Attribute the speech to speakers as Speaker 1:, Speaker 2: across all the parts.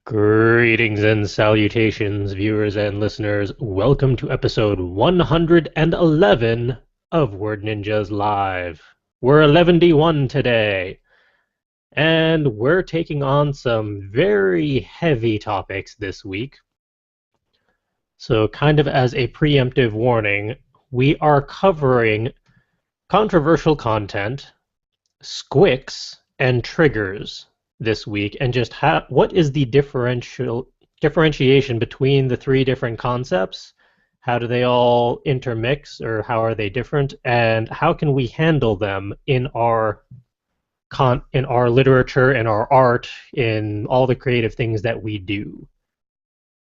Speaker 1: Greetings and salutations, viewers and listeners. Welcome to episode 111 of Word Ninjas Live. We're 11D1 today, and we're taking on some very heavy topics this week. So, kind of as a preemptive warning, we are covering controversial content, squicks, and triggers this week, and just what is the differentiation between the three different concepts? How do they all intermix, or how are they different? And how can we handle them in our literature, in our art, in all the creative things that we do?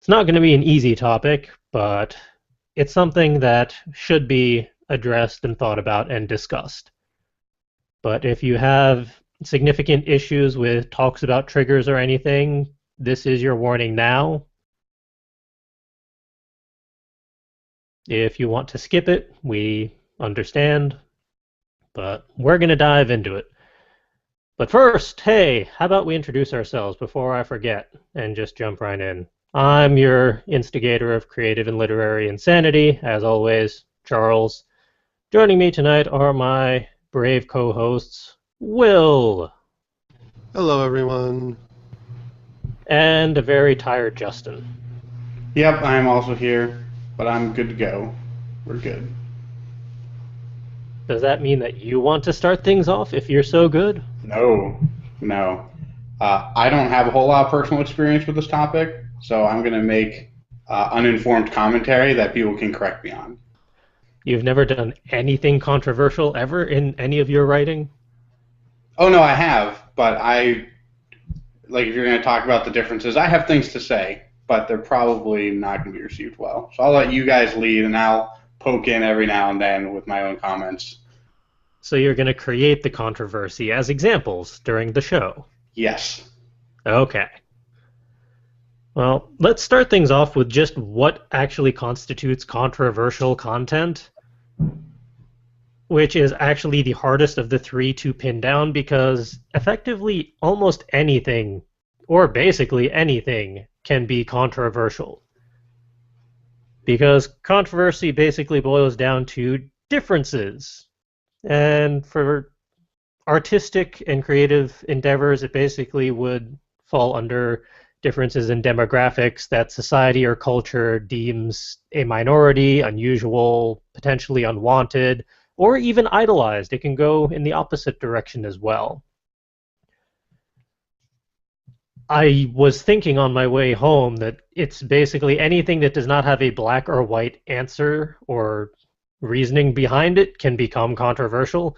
Speaker 1: It's not going to be an easy topic, but it's something that should be addressed and thought about and discussed. But if you have significant issues with talks about triggers or anything, this is your warning now. If you want to skip it, we understand, but we're going to dive into it. But first, hey, how about we introduce ourselves before I forget and just jump right in. I'm your instigator of creative and literary insanity, as always, Charles. Joining me tonight are my brave co-hosts, Will.
Speaker 2: Hello, everyone.
Speaker 1: And a very tired Justin.
Speaker 3: Yep, I'm also here, but I'm good to go. We're good.
Speaker 1: Does that mean that you want to start things off if you're so good?
Speaker 3: No. I don't have a whole lot of personal experience with this topic, so I'm going to make uninformed commentary that people can correct me on.
Speaker 1: You've never done anything controversial ever in any of your writing?
Speaker 3: Oh, no, I have, but if you're going to talk about the differences, I have things to say, but they're probably not going to be received well. So I'll let you guys lead, and I'll poke in every now and then with my own comments.
Speaker 1: So you're going to create the controversy as examples during the show?
Speaker 3: Yes.
Speaker 1: Okay. Well, let's start things off with just what actually constitutes controversial content, which is actually the hardest of the three to pin down because effectively almost anything, or basically anything, can be controversial. Because controversy basically boils down to differences. And for artistic and creative endeavors, it basically would fall under differences in demographics that society or culture deems a minority, unusual, potentially unwanted, or even idolized. It can go in the opposite direction as well. I was thinking on my way home that it's basically anything that does not have a black or white answer or reasoning behind it can become controversial.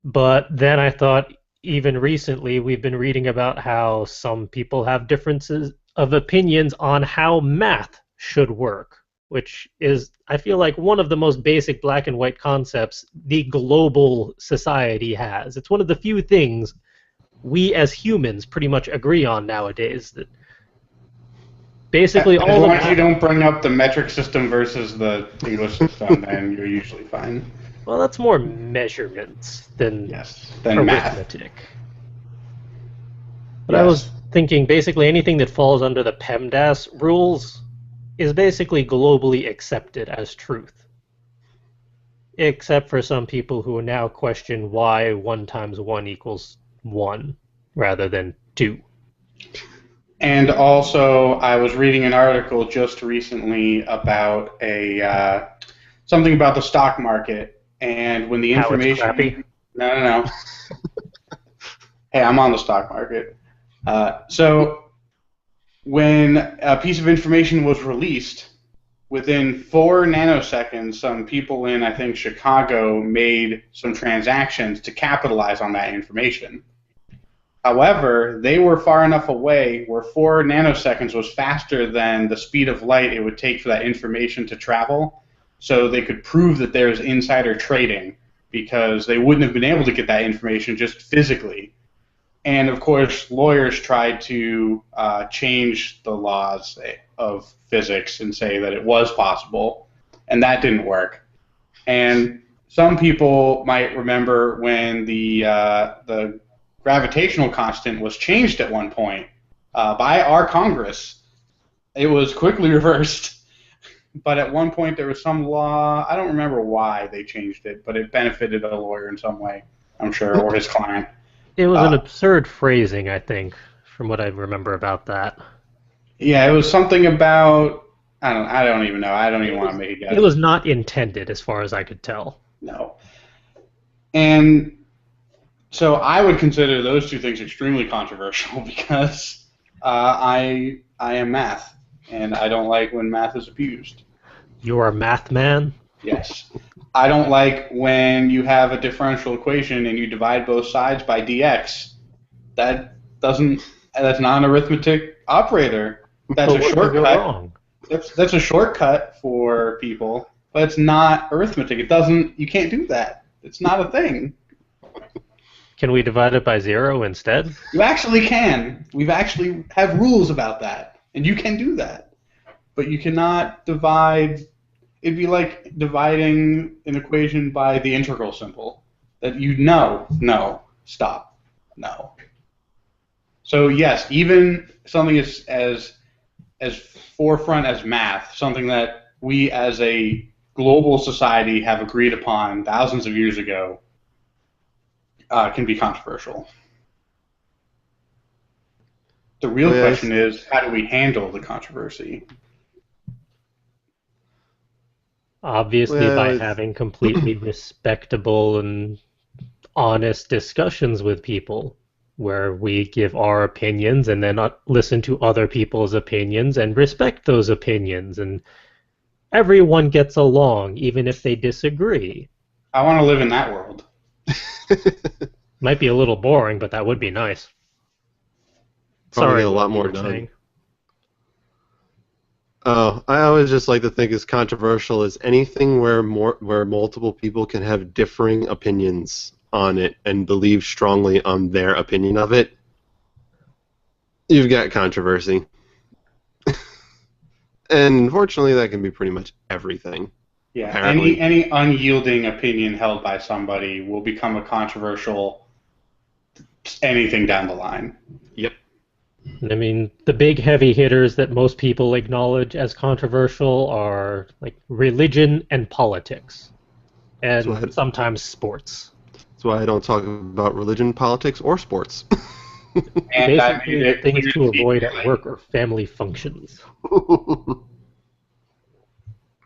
Speaker 1: But then I thought, even recently, we've been reading about how some people have differences of opinions on how math should work, which is, I feel like, one of the most basic black and white concepts the global society has. It's one of the few things we as humans pretty much agree on nowadays. That basically
Speaker 3: as long as you don't bring up the metric system versus the English system, then you're usually fine.
Speaker 1: Well, that's more measurements than arithmetic.
Speaker 3: Math.
Speaker 1: But yes. I was thinking basically anything that falls under the PEMDAS rules is basically globally accepted as truth. Except for some people who now question why 1 times 1 equals 1 rather than 2.
Speaker 3: And also, I was reading an article just recently about something about the stock market. And when the information...
Speaker 1: How it's crappy?
Speaker 3: No. Hey, I'm on the stock market. So when a piece of information was released, within 4 nanoseconds, some people in, I think, Chicago made some transactions to capitalize on that information. However, they were far enough away where 4 nanoseconds was faster than the speed of light it would take for that information to travel. So they could prove that there's insider trading because they wouldn't have been able to get that information just physically. And of course, lawyers tried to change the laws of physics and say that it was possible, and that didn't work. And some people might remember when the gravitational constant was changed at one point by our Congress. It was quickly reversed, but at one point there was some law. I don't remember why they changed it, but it benefited a lawyer in some way, I'm sure, or his client.
Speaker 1: It was an
Speaker 3: Uh,
Speaker 1: absurd phrasing, I think, from what I remember about that.
Speaker 3: yeah, it was something about I don't even know. I don't even want to make a
Speaker 1: It
Speaker 3: guess.
Speaker 1: was not intended, as far as I could tell.
Speaker 3: No. And so I would consider those two things extremely controversial because I am math, and I don't like when math is abused.
Speaker 1: You're a math man?
Speaker 3: Yes. I don't like when you have a differential equation and you divide both sides by dx. That doesn't. That's not an arithmetic operator. That's
Speaker 1: But
Speaker 3: a
Speaker 1: what could go
Speaker 3: shortcut.
Speaker 1: wrong?
Speaker 3: That's a shortcut for people, but it's not arithmetic. It doesn't. You can't do that. It's not a thing.
Speaker 1: Can we divide it by 0 instead?
Speaker 3: You actually can. We've actually have rules about that, and you can do that. But you cannot divide. It'd be like dividing an equation by the integral symbol. That no, stop, no. So yes, even something as forefront as math, something that we as a global society have agreed upon thousands of years ago, can be controversial. The real question is, how do we handle the controversy?
Speaker 1: Obviously, by having completely respectable and honest discussions with people, where we give our opinions and then listen to other people's opinions and respect those opinions, and everyone gets along, even if they disagree.
Speaker 3: I want to live in that world.
Speaker 1: Might be a little boring, but that would be nice.
Speaker 2: Probably
Speaker 1: Sorry,
Speaker 2: get a lot
Speaker 1: what
Speaker 2: more
Speaker 1: you were
Speaker 2: done.
Speaker 1: saying.
Speaker 2: Oh, I always just like to think as controversial as anything where multiple people can have differing opinions on it and believe strongly on their opinion of it. You've got controversy. And unfortunately, that can be pretty much everything.
Speaker 3: Yeah,
Speaker 2: Apparently.
Speaker 3: any unyielding opinion held by somebody will become a controversial anything down the line.
Speaker 2: Yep.
Speaker 1: I mean, the big heavy hitters that most people acknowledge as controversial are like religion and politics, and sometimes sports.
Speaker 2: That's why I don't talk about religion, politics, or sports.
Speaker 3: And I
Speaker 1: Basically,
Speaker 3: made
Speaker 1: the
Speaker 3: it
Speaker 1: things
Speaker 3: clear
Speaker 1: to
Speaker 3: to
Speaker 1: avoid
Speaker 3: CJ,
Speaker 1: at work or family functions.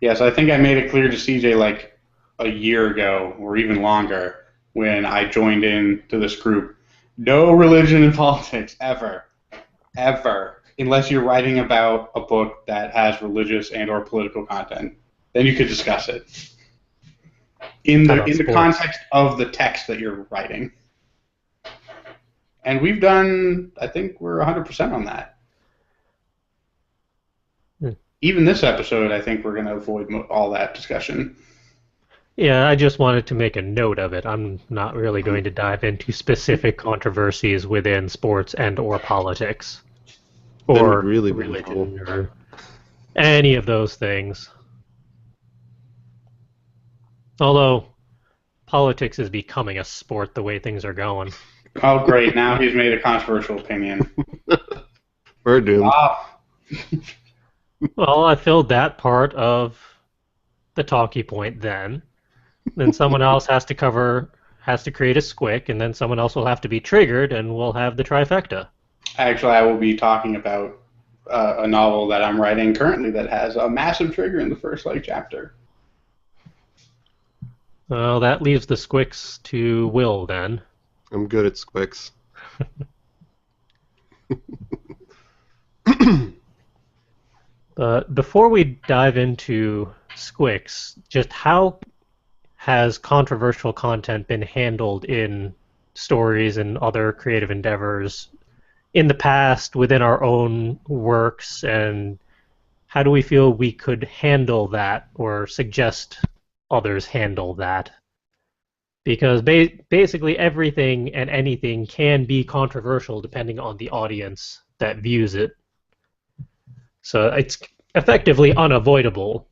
Speaker 3: yes, I think I made it clear to CJ like a year ago or even longer when I joined in to this group. No religion and politics ever, ever, unless you're writing about a book that has religious and or political content. Then you could discuss it in
Speaker 1: How
Speaker 3: the
Speaker 1: about
Speaker 3: in the
Speaker 1: sports?
Speaker 3: context of the text that you're writing. And we've done, I think we're 100% on that.
Speaker 1: Hmm.
Speaker 3: Even this episode, I think we're going to avoid all that discussion.
Speaker 1: Yeah, I just wanted to make a note of it. I'm not really going to dive into specific controversies within sports and or politics or
Speaker 2: really
Speaker 1: religion or any of those things. Although politics is becoming a sport the way things are going.
Speaker 3: Oh, great. Now he's made a controversial opinion.
Speaker 2: We're doomed.
Speaker 1: Well, I filled that part of the talkie point then. Then someone else has to create a squick, and then someone else will have to be triggered, and we'll have the trifecta.
Speaker 3: Actually, I will be talking about a novel that I'm writing currently that has a massive trigger in the first chapter.
Speaker 1: Well, that leaves the squicks to Will then.
Speaker 2: I'm good at squicks.
Speaker 1: But before we dive into squicks, just how has controversial content been handled in stories and other creative endeavors in the past within our own works, and how do we feel we could handle that or suggest others handle that? Because basically everything and anything can be controversial depending on the audience that views it. So it's effectively unavoidable.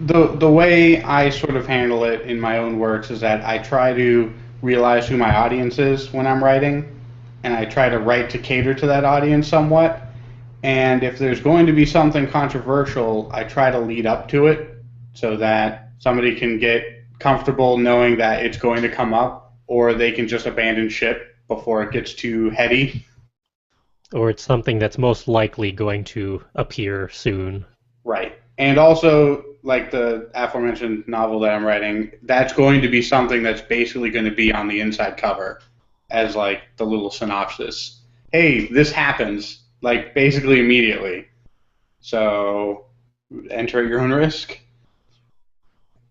Speaker 3: The way I sort of handle it in my own works is that I try to realize who my audience is when I'm writing. and I try to write to cater to that audience somewhat. And if there's going to be something controversial, I try to lead up to it so that somebody can get comfortable knowing that it's going to come up, or they can just abandon ship before it gets too heady.
Speaker 1: Or it's something that's most likely going to appear soon.
Speaker 3: Right. And also, like the aforementioned novel that I'm writing, that's going to be something that's basically going to be on the inside cover as like the little synopsis. Hey, this happens, like basically immediately. So enter at your own risk.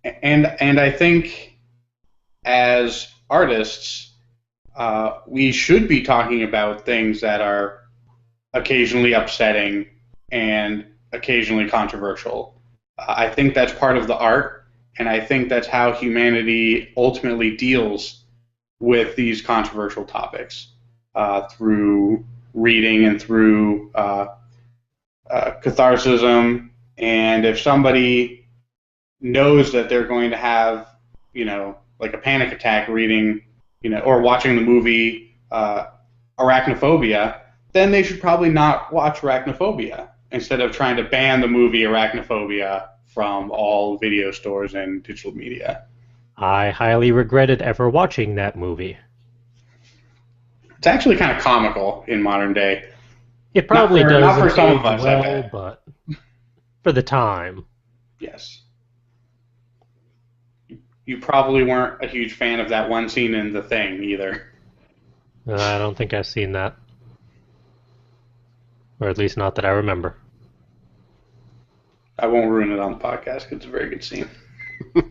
Speaker 3: And I think as artists, we should be talking about things that are occasionally upsetting and occasionally controversial. I think that's part of the art, and I think that's how humanity ultimately deals with these controversial topics through reading and through catharsism. And if somebody knows that they're going to have, like a panic attack reading, or watching the movie Arachnophobia, then they should probably not watch Arachnophobia instead of trying to ban the movie Arachnophobia from all video stores and digital media.
Speaker 1: I highly regretted ever watching that movie.
Speaker 3: It's actually kind of comical in modern day.
Speaker 1: It probably doesn't
Speaker 3: not for some of
Speaker 1: age
Speaker 3: us, I
Speaker 1: well,
Speaker 3: bet.
Speaker 1: but for the time.
Speaker 3: Yes. You probably weren't a huge fan of that one scene in The Thing either.
Speaker 1: I don't think I've seen that. Or at least not that I remember.
Speaker 3: I won't ruin it on the podcast because it's a very good scene.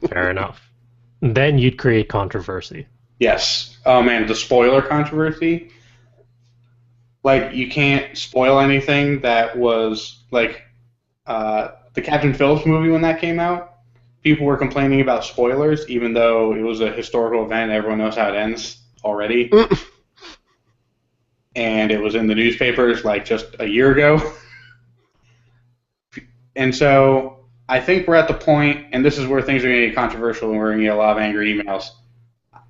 Speaker 1: Fair enough. Then you'd create controversy.
Speaker 3: Yes. Oh man, the spoiler controversy. Like, you can't spoil anything that was like the Captain Phillips movie when that came out. People were complaining about spoilers, even though it was a historical event. Everyone knows how it ends already. And it was in the newspapers like just a year ago. And so I think we're at the point, and this is where things are going to get controversial and we're going to get a lot of angry emails.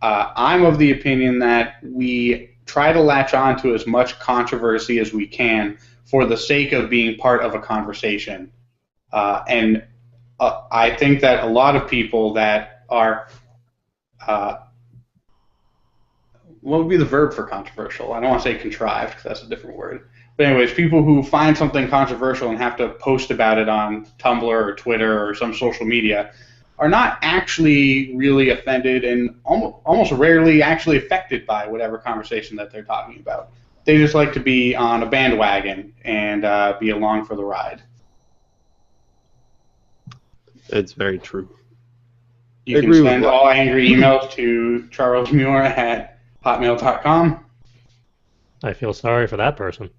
Speaker 3: I'm of the opinion that we try to latch on to as much controversy as we can for the sake of being part of a conversation. And I think that a lot of people that are what would be the verb for controversial? I don't want to say contrived because that's a different word. But anyways, people who find something controversial and have to post about it on Tumblr or Twitter or some social media are not actually really offended and almost rarely actually affected by whatever conversation that they're talking about. They just like to be on a bandwagon and be along for the ride.
Speaker 2: It's very true.
Speaker 3: You can send all angry emails to charlesmuir@hotmail.com.
Speaker 1: I feel sorry for that person.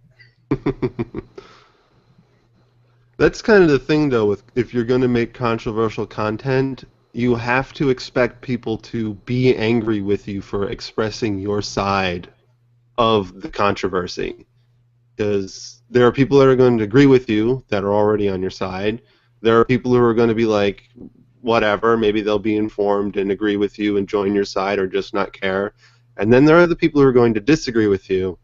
Speaker 2: That's kind of the thing, though, with if you're going to make controversial content, you have to expect people to be angry with you for expressing your side of the controversy. Because there are people that are going to agree with you that are already on your side. There are people who are going to be like, whatever, maybe they'll be informed and agree with you and join your side or just not care. And then there are the people who are going to disagree with you.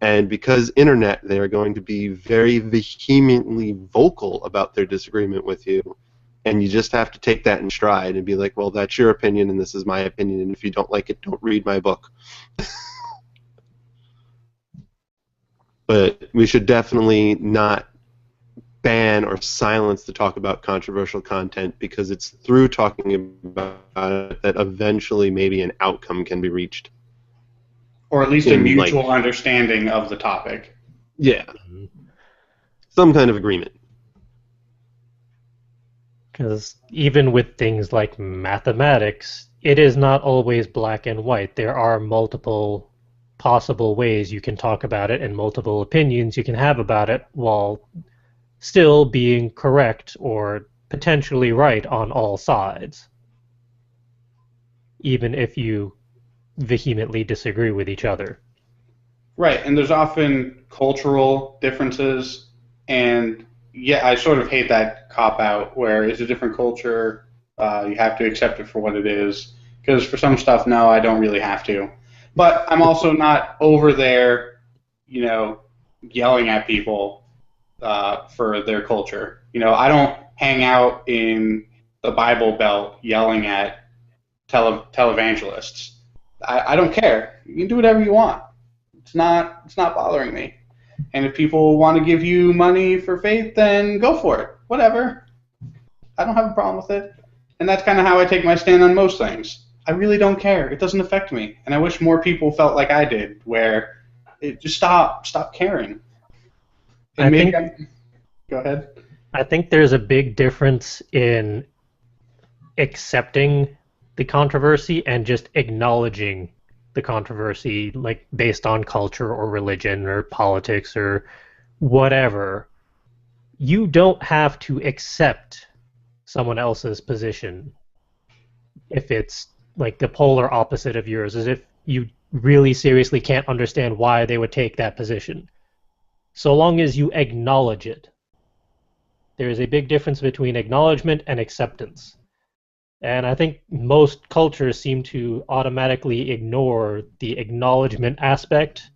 Speaker 2: And because internet, they're going to be very vehemently vocal about their disagreement with you. And you just have to take that in stride and be like, well, that's your opinion and this is my opinion. And if you don't like it, don't read my book. But we should definitely not ban or silence the talk about controversial content, because it's through talking about it that eventually maybe an outcome can be reached.
Speaker 3: Or at least a mutual understanding of the topic.
Speaker 2: Yeah. Some kind of agreement.
Speaker 1: Because even with things like mathematics, it is not always black and white. There are multiple possible ways you can talk about it and multiple opinions you can have about it while still being correct or potentially right on all sides, even if you vehemently disagree with each other.
Speaker 3: Right, and there's often cultural differences, and yeah, I sort of hate that cop-out where it's a different culture, you have to accept it for what it is, because for some stuff, no, I don't really have to. But I'm also not over there, you know, yelling at people for their culture. You know, I don't hang out in the Bible Belt yelling at televangelists. I don't care. You can do whatever you want. It's not bothering me. And if people want to give you money for faith, then go for it. Whatever. I don't have a problem with it. And that's kind of how I take my stand on most things. I really don't care. It doesn't affect me. And I wish more people felt like I did, where it just stop caring. And go ahead.
Speaker 1: I think there's a big difference in accepting the controversy and just acknowledging the controversy, like based on culture or religion or politics or whatever. You don't have to accept someone else's position if it's like the polar opposite of yours, as if you really seriously can't understand why they would take that position. So long as you acknowledge it. There is a big difference between acknowledgement and acceptance. And I think most cultures seem to automatically ignore the acknowledgement aspect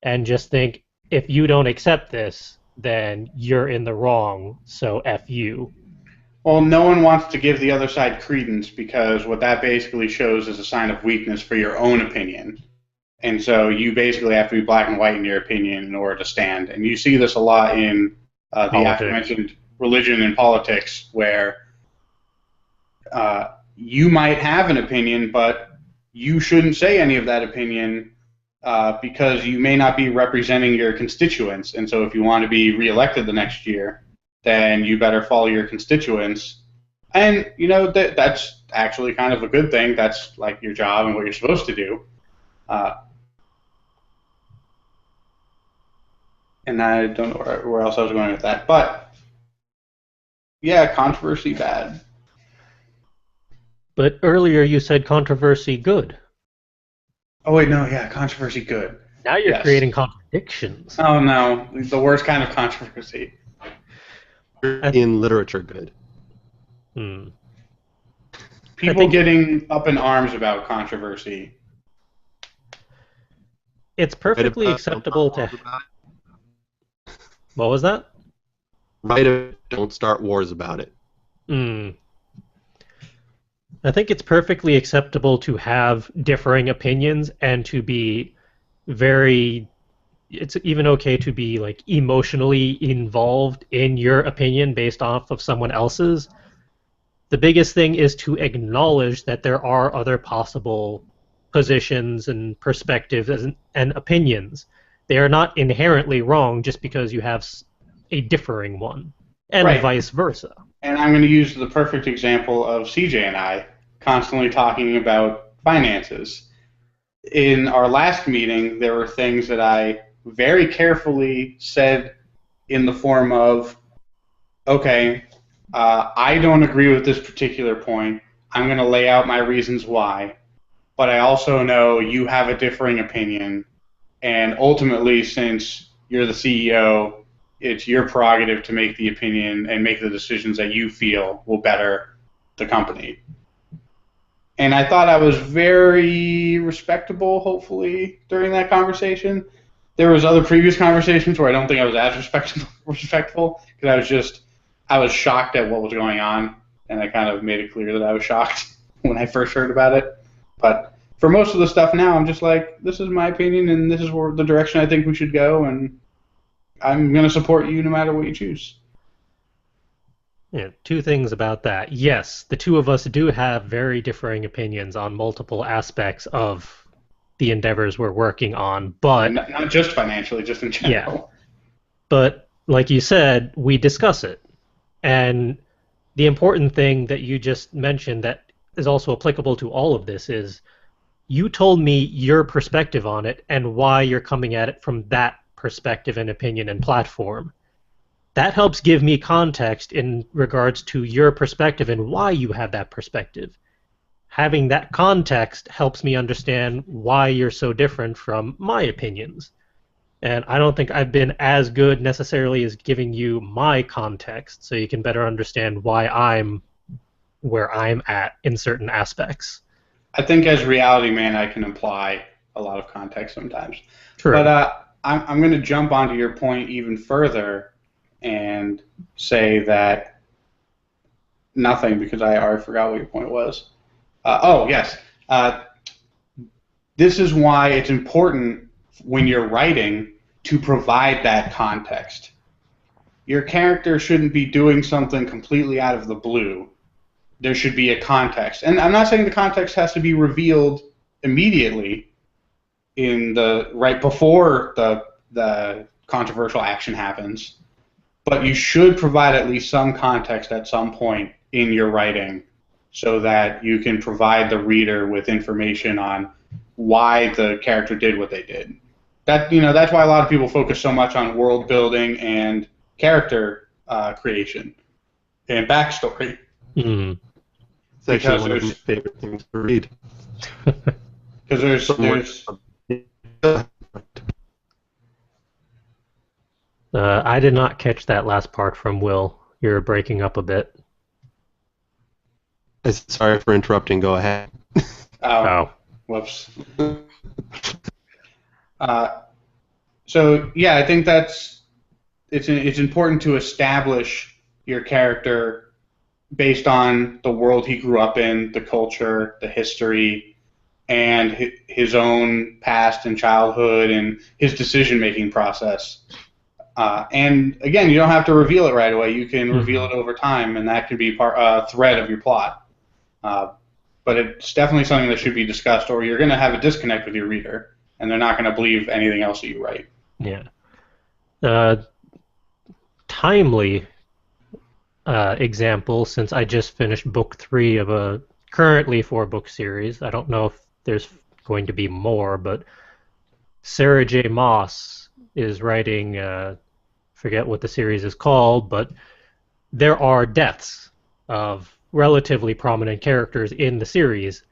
Speaker 1: and just think, if you don't accept this, then you're in the wrong, so F you.
Speaker 3: Well, no one wants to give the other side credence, because what that basically shows is a sign of weakness for your own opinion. And so you basically have to be black and white in your opinion in order to stand. And you see this a lot in the aforementioned religion and politics, where you might have an opinion, but you shouldn't say any of that opinion because you may not be representing your constituents. And so if you want to be reelected the next year, then you better follow your constituents. And, you know, that's actually kind of a good thing. That's like your job and what you're supposed to do. And I don't know where else I was going with that. But, yeah, controversy bad.
Speaker 1: But earlier you said controversy good.
Speaker 3: Oh, wait, no, yeah, controversy good.
Speaker 1: Now you're creating contradictions.
Speaker 3: Oh, no, the worst kind of controversy.
Speaker 2: In literature good.
Speaker 3: People getting up in arms about controversy.
Speaker 1: It's perfectly acceptable to... What was that?
Speaker 2: Write it, don't start wars about it.
Speaker 1: I think it's perfectly acceptable to have differing opinions and to be very... It's even okay to be like emotionally involved in your opinion based off of someone else's. The biggest thing is to acknowledge that there are other possible positions and perspectives and opinions. They are not inherently wrong just because you have a differing one, and vice versa.
Speaker 3: And I'm going to use the perfect example of CJ and I constantly talking about finances. In our last meeting, there were things that I very carefully said in the form of, okay, I don't agree with this particular point. I'm going to lay out my reasons why. But I also know you have a differing opinion. And ultimately, since you're the CEO, it's your prerogative to make the opinion and make the decisions that you feel will better the company. And I thought I was very respectable, hopefully, during that conversation. There was other previous conversations where I don't think I was as respectful, because I was shocked at what was going on, and I kind of made it clear that I was shocked when I first heard about it. But for most of the stuff now, I'm just like, this is my opinion, and this is the direction I think we should go, and I'm going to support you no matter what you choose.
Speaker 1: Yeah, two things about that. Yes, the two of us do have very differing opinions on multiple aspects of the endeavors we're working on, but...
Speaker 3: Not just financially, just in general.
Speaker 1: Yeah. But, like you said, we discuss it. And the important thing that you just mentioned that is also applicable to all of this is you told me your perspective on it and why you're coming at it from that perspective and opinion and platform. That helps give me context in regards to your perspective and why you have that perspective. Having that context helps me understand why you're so different from my opinions. And I don't think I've been as good necessarily as giving you my context so you can better understand why I'm where I'm at in certain aspects.
Speaker 3: I think as reality man, I can imply a lot of context sometimes.
Speaker 1: True.
Speaker 3: But I'm going to jump onto your point even further and say that nothing, because I already forgot what your point was. Oh, yes. This is why it's important when you're writing to provide that context. Your character shouldn't be doing something completely out of the blue. There should be a context. And I'm not saying the context has to be revealed immediately right before the controversial action happens, but you should provide at least some context at some point in your writing so that you can provide the reader with information on why the character did what they did. That's why a lot of people focus so much on world building and character creation and backstory.
Speaker 1: Mm.
Speaker 2: It's actually one of my favorite things to read.
Speaker 3: Because there's
Speaker 1: I did not catch that last part from Will. You're breaking up a bit.
Speaker 2: Sorry for interrupting. Go ahead.
Speaker 1: Oh.
Speaker 3: Whoops. So yeah, I think it's important to establish your character based on the world he grew up in, the culture, the history, and his own past and childhood and his decision-making process. And again, you don't have to reveal it right away. You can reveal it over time, and that can be a thread of your plot. But it's definitely something that should be discussed, or you're going to have a disconnect with your reader, and they're not going to believe anything else that you write.
Speaker 1: Yeah. Timely example, since I just finished book 3 of a currently 4-book series. I don't know if there's going to be more, but Sarah J. Maas is writing, forget what the series is called, but there are deaths of relatively prominent characters in the series,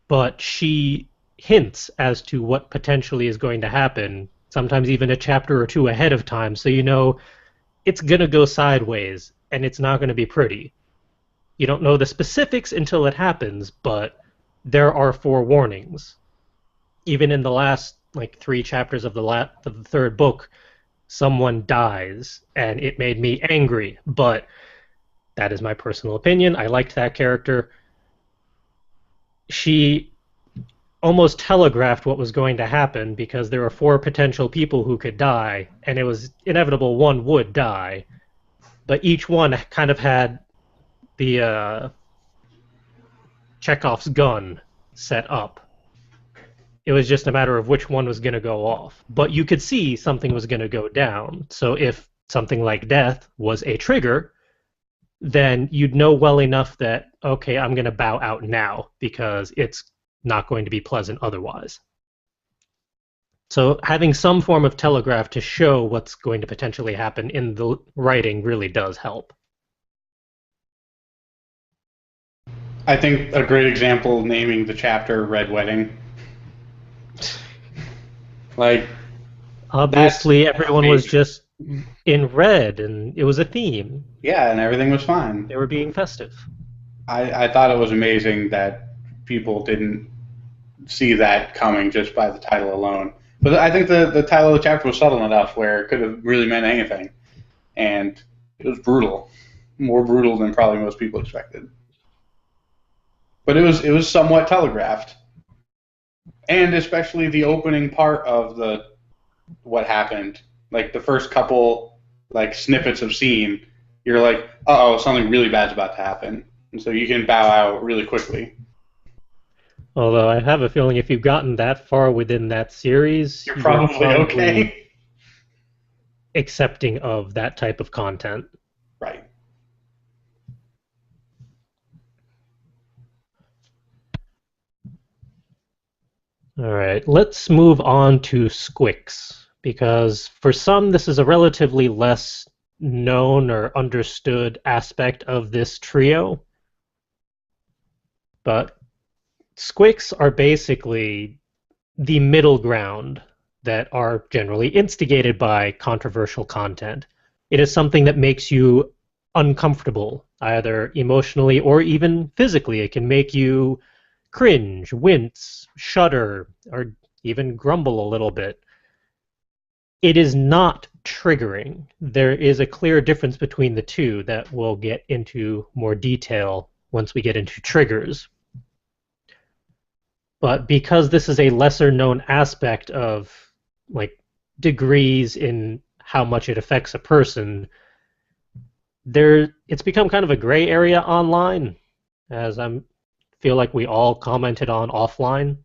Speaker 1: but she hints as to what potentially is going to happen, sometimes even a chapter or 2 ahead of time, so you know it's going to go sideways, and it's not going to be pretty. You don't know the specifics until it happens, but there are forewarnings. Even in the last 3 chapters of the 3rd book, someone dies, and it made me angry, but that is my personal opinion. I liked that character. She almost telegraphed what was going to happen because there were 4 potential people who could die, and it was inevitable one would die, but each one kind of had the Chekhov's gun set up. It was just a matter of which one was going to go off. But you could see something was going to go down. So if something like death was a trigger, then you'd know well enough that, okay, I'm going to bow out now because it's not going to be pleasant otherwise. So having some form of telegraph to show what's going to potentially happen in the writing really does help.
Speaker 3: I think a great example, naming the chapter Red Wedding.
Speaker 1: Obviously, everyone was just in red, and it was a theme.
Speaker 3: Yeah, and everything was fine.
Speaker 1: They were being festive.
Speaker 3: I thought it was amazing that people didn't see that coming just by the title alone. But I think the title of the chapter was subtle enough where it could have really meant anything. And it was brutal. More brutal than probably most people expected. But it was somewhat telegraphed. And especially the opening part of what happened. The first couple snippets of scene, you're like, uh-oh, something really bad's about to happen. And so you can bow out really quickly.
Speaker 1: Although I have a feeling if you've gotten that far within that series,
Speaker 3: you're probably okay.
Speaker 1: Accepting of that type of content.
Speaker 3: Right.
Speaker 1: All right, let's move on to Squicks, because for some this is a relatively less known or understood aspect of this trio. But Squicks are basically the middle ground that are generally instigated by controversial content. It is something that makes you uncomfortable, either emotionally or even physically. It can make you cringe, wince, shudder, or even grumble a little bit, it is not triggering. There is a clear difference between the two that we'll get into more detail once we get into triggers. But because this is a lesser known aspect of like degrees in how much it affects a person, it's become kind of a gray area online, as I feel like we all commented on offline.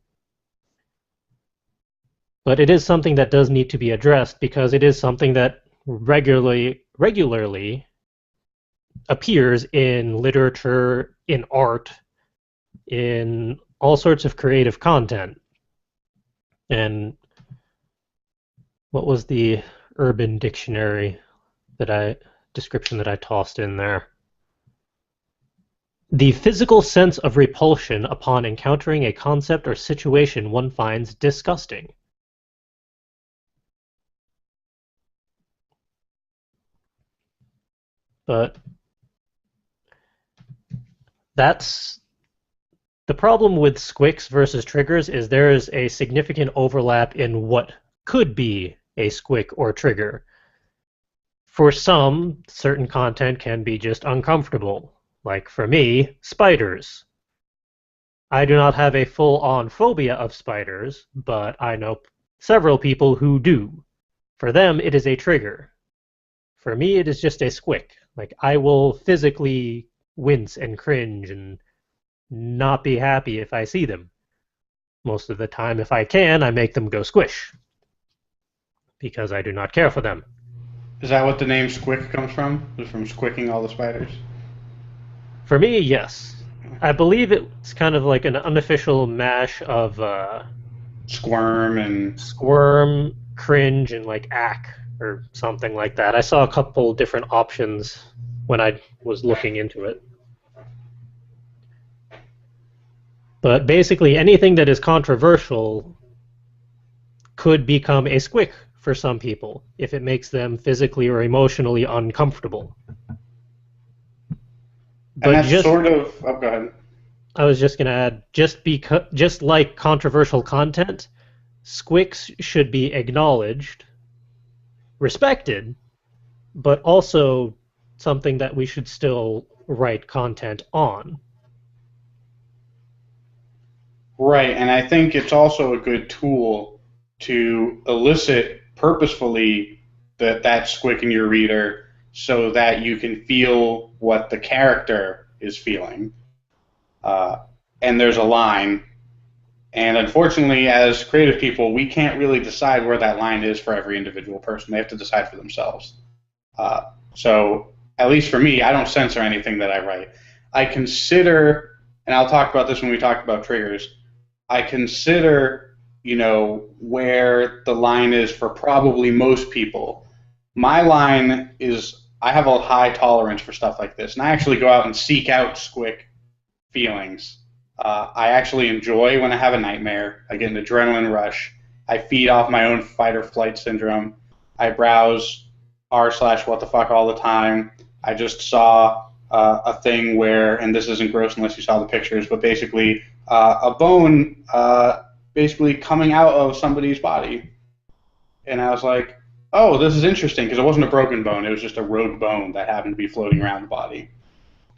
Speaker 1: But it is something that does need to be addressed because it is something that regularly appears in literature, in art, in all sorts of creative content. And what was the Urban Dictionary description that I tossed in there? The physical sense of repulsion upon encountering a concept or situation one finds disgusting. But that's the problem with Squicks versus triggers, is there is a significant overlap in what could be a squick or trigger. For some, certain content can be just uncomfortable. Like for me, spiders. I do not have a full-on phobia of spiders, but I know several people who do. For them, it is a trigger. For me, it is just a squick. Like, I will physically wince and cringe and not be happy if I see them. Most of the time, if I can, I make them go squish. Because I do not care for them.
Speaker 3: Is that what the name Squick comes from? Is it from squicking all the spiders?
Speaker 1: For me, yes. I believe it's kind of like an unofficial mash of squirm, cringe, and like ack or something like that. I saw a couple different options when I was looking into it. But basically, anything that is controversial could become a squick for some people if it makes them physically or emotionally uncomfortable.
Speaker 3: And that's sort of... Oh, go ahead.
Speaker 1: I was just going to add, just like controversial content, squicks should be acknowledged, respected, but also something that we should still write content on.
Speaker 3: Right, and I think it's also a good tool to elicit purposefully that squick in your reader so that you can feel what the character is feeling. And there's a line, and unfortunately, as creative people, we can't really decide where that line is for every individual person. They have to decide for themselves. So, at least for me, I don't censor anything that I write. I consider, and I'll talk about this when we talk about triggers, I consider, where the line is for probably most people. My line is, I have a high tolerance for stuff like this, and I actually go out and seek out squick feelings. I actually enjoy when I have a nightmare. I get an adrenaline rush. I feed off my own fight or flight syndrome. I browse r/what the fuck all the time. I just saw a thing where, and this isn't gross unless you saw the pictures, but basically a bone basically coming out of somebody's body. And I was like, oh, this is interesting, because it wasn't a broken bone. It was just a rogue bone that happened to be floating around the body.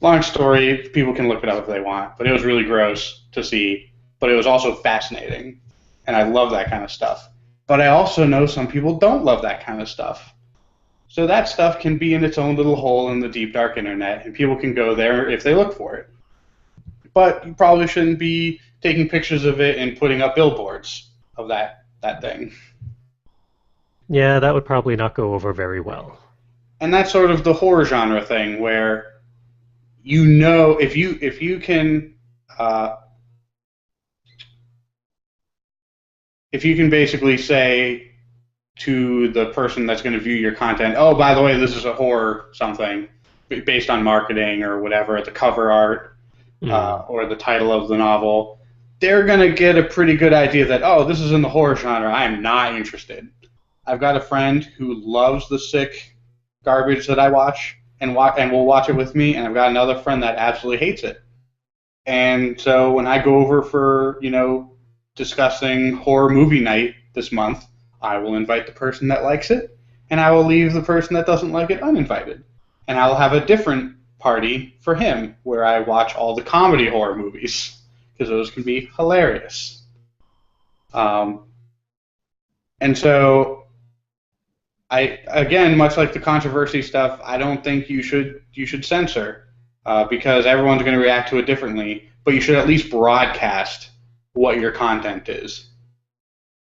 Speaker 3: Long story, people can look it up if they want, but it was really gross to see, but it was also fascinating, and I love that kind of stuff. But I also know some people don't love that kind of stuff. So that stuff can be in its own little hole in the deep, dark internet, and people can go there if they look for it. But you probably shouldn't be taking pictures of it and putting up billboards of that thing.
Speaker 1: Yeah, that would probably not go over very well.
Speaker 3: And that's sort of the horror genre thing, where if you can basically say to the person that's going to view your content, oh, by the way, this is a horror something, based on marketing or whatever, the cover art or the title of the novel, they're going to get a pretty good idea that, oh, this is in the horror genre. I am not interested. I've got a friend who loves the sick garbage that I watch and will watch it with me, and I've got another friend that absolutely hates it. And so when I go over for, discussing horror movie night this month, I will invite the person that likes it, and I will leave the person that doesn't like it uninvited. And I'll have a different party for him where I watch all the comedy horror movies because those can be hilarious. And so again, much like the controversy stuff, I don't think you should censor because everyone's going to react to it differently. But you should at least broadcast what your content is.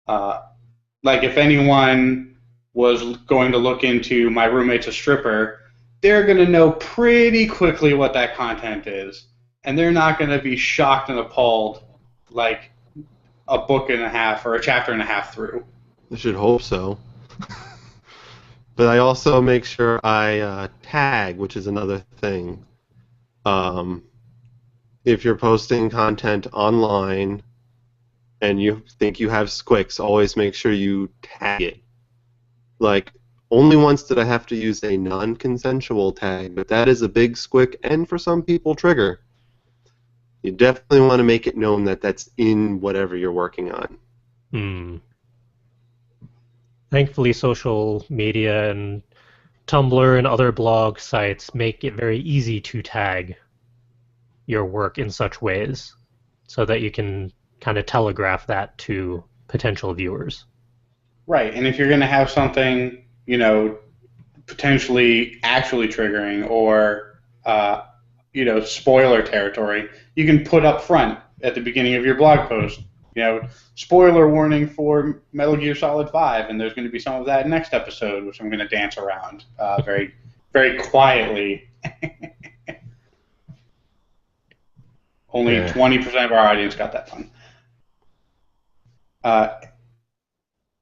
Speaker 3: Like if anyone was going to look into My Roommate's a Stripper, they're going to know pretty quickly what that content is, and they're not going to be shocked and appalled like a book and a half or a chapter and a half through.
Speaker 2: I should hope so. But I also make sure I tag, which is another thing. If you're posting content online and you think you have Squicks, always make sure you tag it. Like, only once did I have to use a non-consensual tag, but that is a big Squick and for some people trigger. You definitely want to make it known that that's in whatever you're working on.
Speaker 1: Thankfully, social media and Tumblr and other blog sites make it very easy to tag your work in such ways so that you can kind of telegraph that to potential viewers.
Speaker 3: Right, and if you're going to have something, potentially actually triggering or, spoiler territory, you can put up front at the beginning of your blog post, spoiler warning for Metal Gear Solid 5, and there's going to be some of that next episode, which I'm going to dance around very, very quietly. Only 20% of our audience got that fun.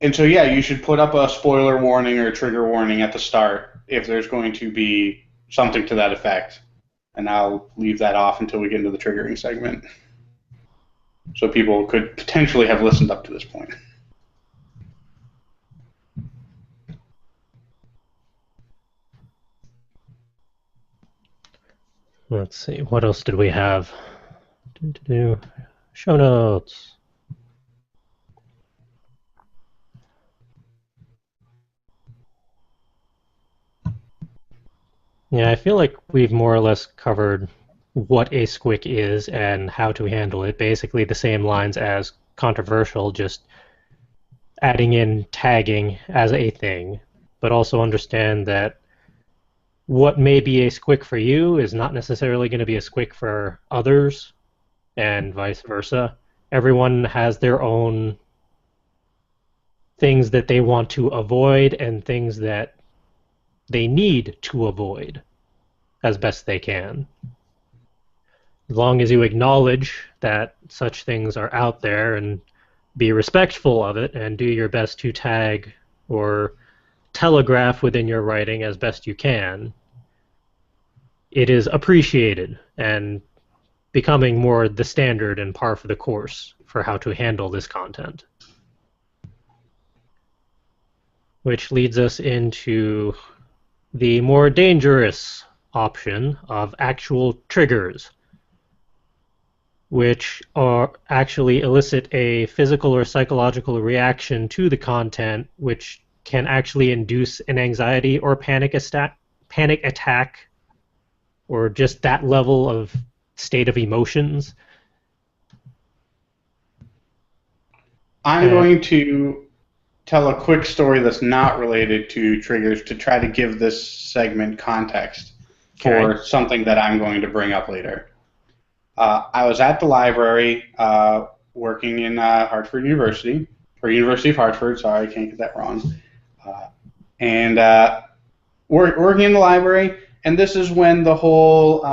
Speaker 3: And so, you should put up a spoiler warning or a trigger warning at the start if there's going to be something to that effect. And I'll leave that off until we get into the triggering segment. So people could potentially have listened up to this point.
Speaker 1: Let's see, what else did we have? Show notes. Yeah, I feel like we've more or less covered what a squick is and how to handle it. Basically the same lines as controversial, just adding in tagging as a thing, but also understand that what may be a squick for you is not necessarily going to be a squick for others, and vice versa. Everyone has their own things that they want to avoid and things that they need to avoid as best they can. As long as you acknowledge that such things are out there and be respectful of it and do your best to tag or telegraph within your writing as best you can, it is appreciated and becoming more the standard and par for the course for how to handle this content. Which leads us into the more dangerous option of actual triggers, which are actually elicit a physical or psychological reaction to the content, which can actually induce an anxiety or panic attack, or just that level of state of emotions.
Speaker 3: I'm going to tell a quick story that's not related to triggers to try to give this segment context for something that I'm going to bring up later. I was at the library working in Hartford University, or University of Hartford, sorry, I can't get that wrong. And working in the library, and this is when the whole,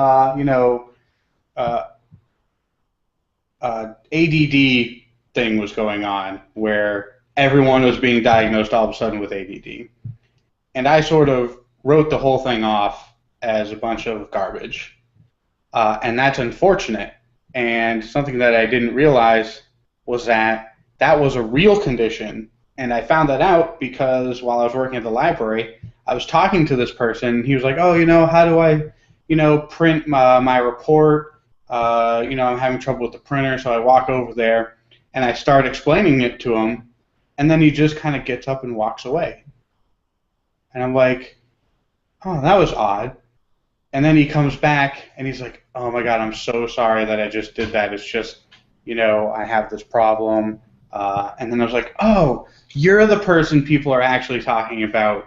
Speaker 3: ADD thing was going on, where everyone was being diagnosed all of a sudden with ADD. And I sort of wrote the whole thing off as a bunch of garbage. And that's unfortunate. And something that I didn't realize was that that was a real condition. And I found that out because while I was working at the library, I was talking to this person. He was like, oh, how do I, print my report? I'm having trouble with the printer. So I walk over there. and I start explaining it to him, and then he just kind of gets up and walks away. And I'm like, oh, that was odd. And then he comes back, and he's like, oh my God, I'm so sorry that I just did that. It's just, I have this problem. And then I was like, oh, you're the person people are actually talking about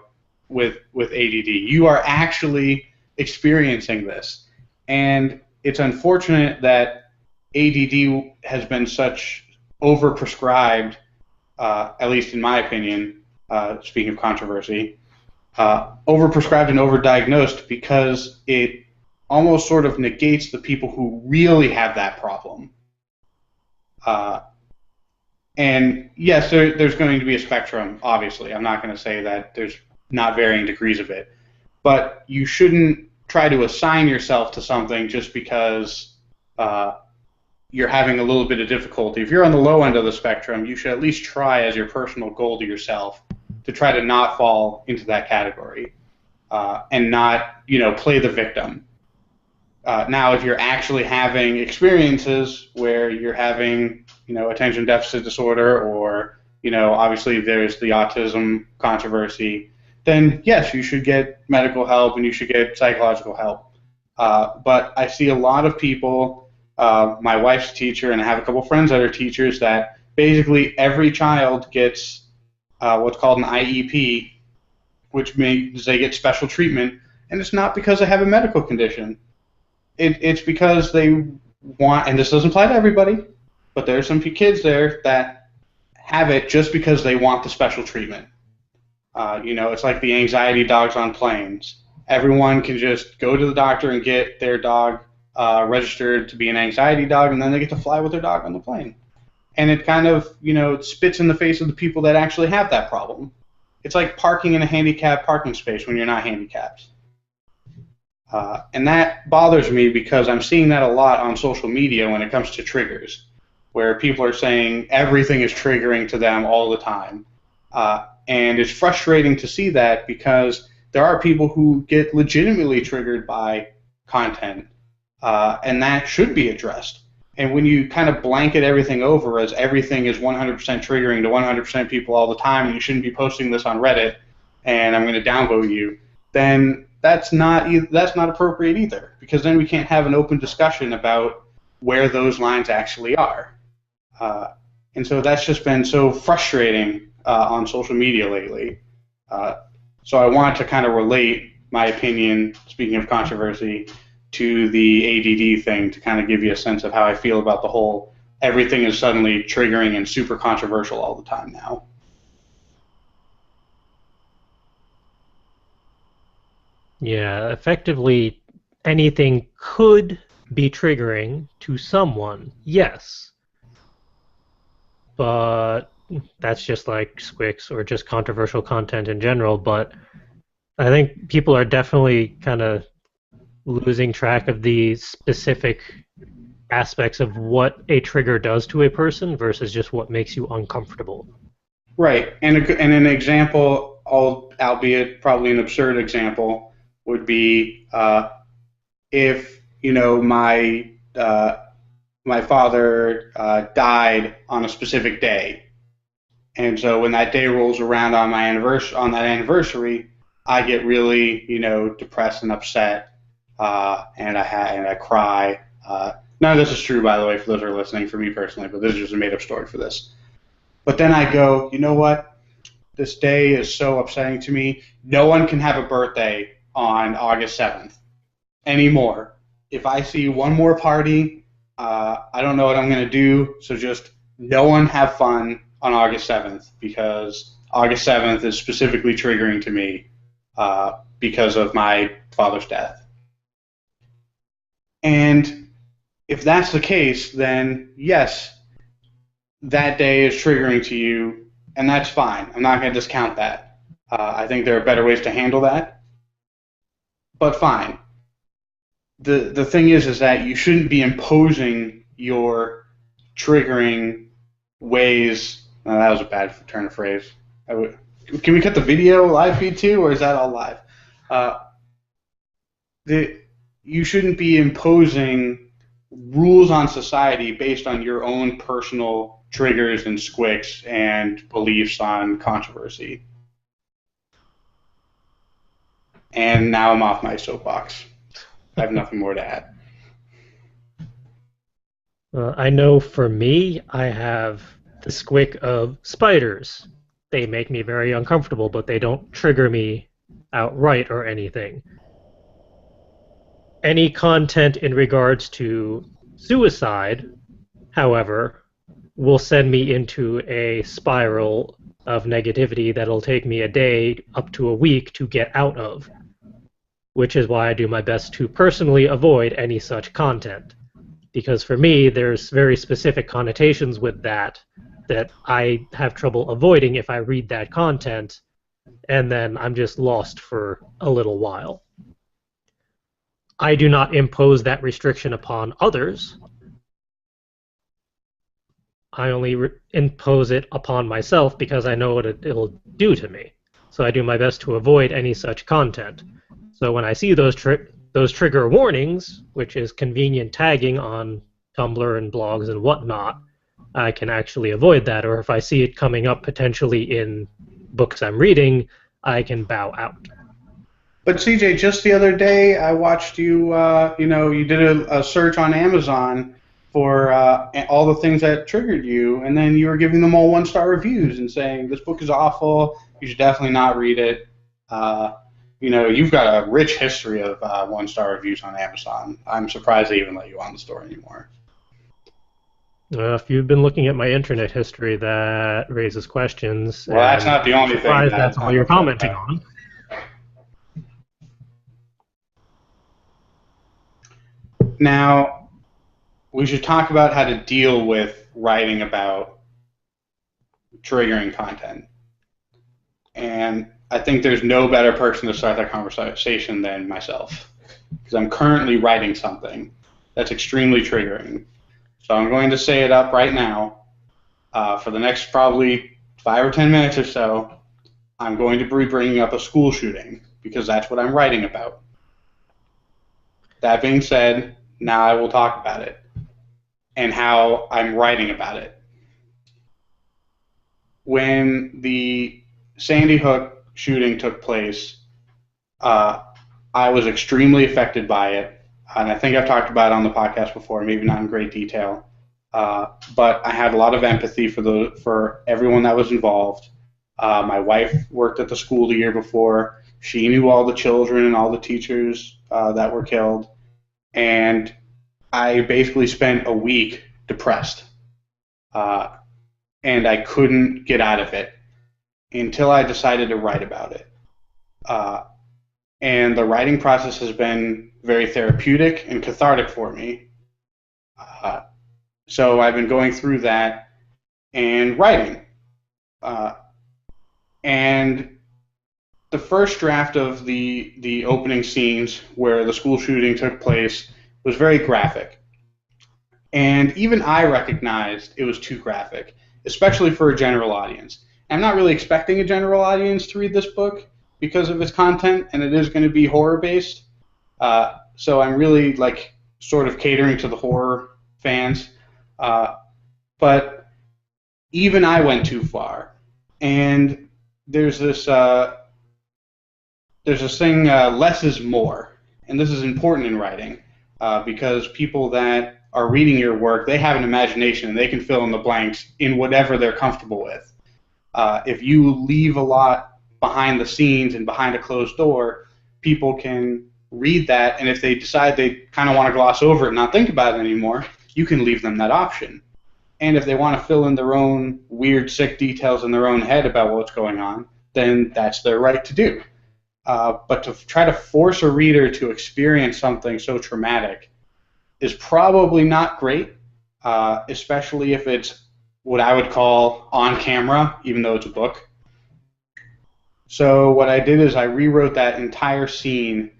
Speaker 3: with ADD. You are actually experiencing this. And it's unfortunate that ADD has been such overprescribed, at least in my opinion, speaking of controversy, overprescribed and overdiagnosed, because it almost sort of negates the people who really have that problem. And yes, there's going to be a spectrum, obviously. I'm not going to say that there's not varying degrees of it. But you shouldn't try to assign yourself to something just because you're having a little bit of difficulty. If you're on the low end of the spectrum, you should at least try as your personal goal to yourself to try to not fall into that category and not, play the victim. Now, if you're actually having experiences where you're having, attention deficit disorder, or, obviously there's the autism controversy, then yes, you should get medical help and you should get psychological help. But I see a lot of people, my wife's a teacher, and I have a couple friends that are teachers, that basically every child gets what's called an IEP, which means they get special treatment, and it's not because they have a medical condition. It's because they want, and this doesn't apply to everybody, but there are some kids there that have it just because they want the special treatment. It's like the anxiety dogs on planes. Everyone can just go to the doctor and get their dog registered to be an anxiety dog, and then they get to fly with their dog on the plane. And it kind of, spits in the face of the people that actually have that problem. It's like parking in a handicapped parking space when you're not handicapped. And that bothers me because I'm seeing that a lot on social media when it comes to triggers, where people are saying everything is triggering to them all the time. And it's frustrating to see that, because there are people who get legitimately triggered by content, and that should be addressed. And when you kind of blanket everything over as everything is 100% triggering to 100% people all the time, and you shouldn't be posting this on Reddit, and I'm going to downvote you, then that's not appropriate either, because then we can't have an open discussion about where those lines actually are. And so that's just been so frustrating on social media lately. So I want to kind of relate my opinion, speaking of controversy, to the ADD thing, to kind of give you a sense of how I feel about the whole everything is suddenly triggering and super controversial all the time now.
Speaker 1: Yeah, effectively anything could be triggering to someone, yes. But that's just like Squicks or just controversial content in general. But I think people are definitely kind of losing track of the specific aspects of what a trigger does to a person versus just what makes you uncomfortable.
Speaker 3: Right, and an example, albeit probably an absurd example, would be if my father died on a specific day, and so when that day rolls around on that anniversary, I get really depressed and upset, and I cry. None of this is true, by the way, for those who are listening. For me personally, but this is just a made-up story for this. But then I go, you know what? This day is so upsetting to me. No one can have a birthday on August 7th anymore. If I see one more party, I don't know what I'm going to do, so just no one have fun on August 7th, because August 7th is specifically triggering to me because of my father's death. And if that's the case, then yes, that day is triggering to you, and that's fine. I'm not going to discount that. I think there are better ways to handle that, but fine. The thing is that you shouldn't be imposing your triggering ways. That was a bad turn of phrase. Can we cut the video live feed too, or is that all live? You shouldn't be imposing rules on society based on your own personal triggers and squicks and beliefs on controversy. And now I'm off my soapbox. I have nothing more to add.
Speaker 1: I know for me, I have the squick of spiders. They make me very uncomfortable, but they don't trigger me outright or anything. Any content in regards to suicide, however, will send me into a spiral of negativity that'll take me a day up to a week to get out of, which is why I do my best to personally avoid any such content. Because for me, there's very specific connotations with that I have trouble avoiding if I read that content, and then I'm just lost for a little while. I do not impose that restriction upon others. I only impose it upon myself because I know what it'll do to me. So I do my best to avoid any such content. So when I see those trigger warnings, which is convenient tagging on Tumblr and blogs and whatnot, I can actually avoid that. Or if I see it coming up potentially in books I'm reading, I can bow out.
Speaker 3: But CJ, just the other day, I watched you. You did a search on Amazon for all the things that triggered you, and then you were giving them all 1-star reviews and saying this book is awful. You should definitely not read it. You've got a rich history of 1-star reviews on Amazon. I'm surprised they even let you on the store anymore.
Speaker 1: If you've been looking at my internet history, that raises questions.
Speaker 3: Well, that's not the only thing.
Speaker 1: That's all you're commenting on.
Speaker 3: Now, we should talk about how to deal with writing about triggering content. And I think there's no better person to start that conversation than myself, because I'm currently writing something that's extremely triggering. So I'm going to say it up right now. For the next probably 5 or 10 minutes or so, I'm going to be bringing up a school shooting, because that's what I'm writing about. That being said, now I will talk about it and how I'm writing about it. When the Sandy Hook shooting took place, I was extremely affected by it, and I think I've talked about it on the podcast before, maybe not in great detail, but I had a lot of empathy for everyone that was involved. My wife worked at the school the year before. She knew all the children and all the teachers that were killed, and I basically spent a week depressed, and I couldn't get out of it until I decided to write about it. And the writing process has been very therapeutic and cathartic for me. So I've been going through that and writing. And the first draft of the opening scenes where the school shooting took place was very graphic. And even I recognized it was too graphic, especially for a general audience. I'm not really expecting a general audience to read this book because of its content, and it is going to be horror-based. So I'm really sort of catering to the horror fans. But even I went too far. And there's this thing, less is more. And this is important in writing because people that are reading your work, they have an imagination and they can fill in the blanks in whatever they're comfortable with. If you leave a lot behind the scenes and behind a closed door, people can read that, and if they decide they kind of want to gloss over it and not think about it anymore, you can leave them that option. And if they want to fill in their own weird, sick details in their own head about what's going on, then that's their right to do. But to try to force a reader to experience something so traumatic is probably not great, especially if it's what I would call on camera, even though it's a book. So what I did is I rewrote that entire scene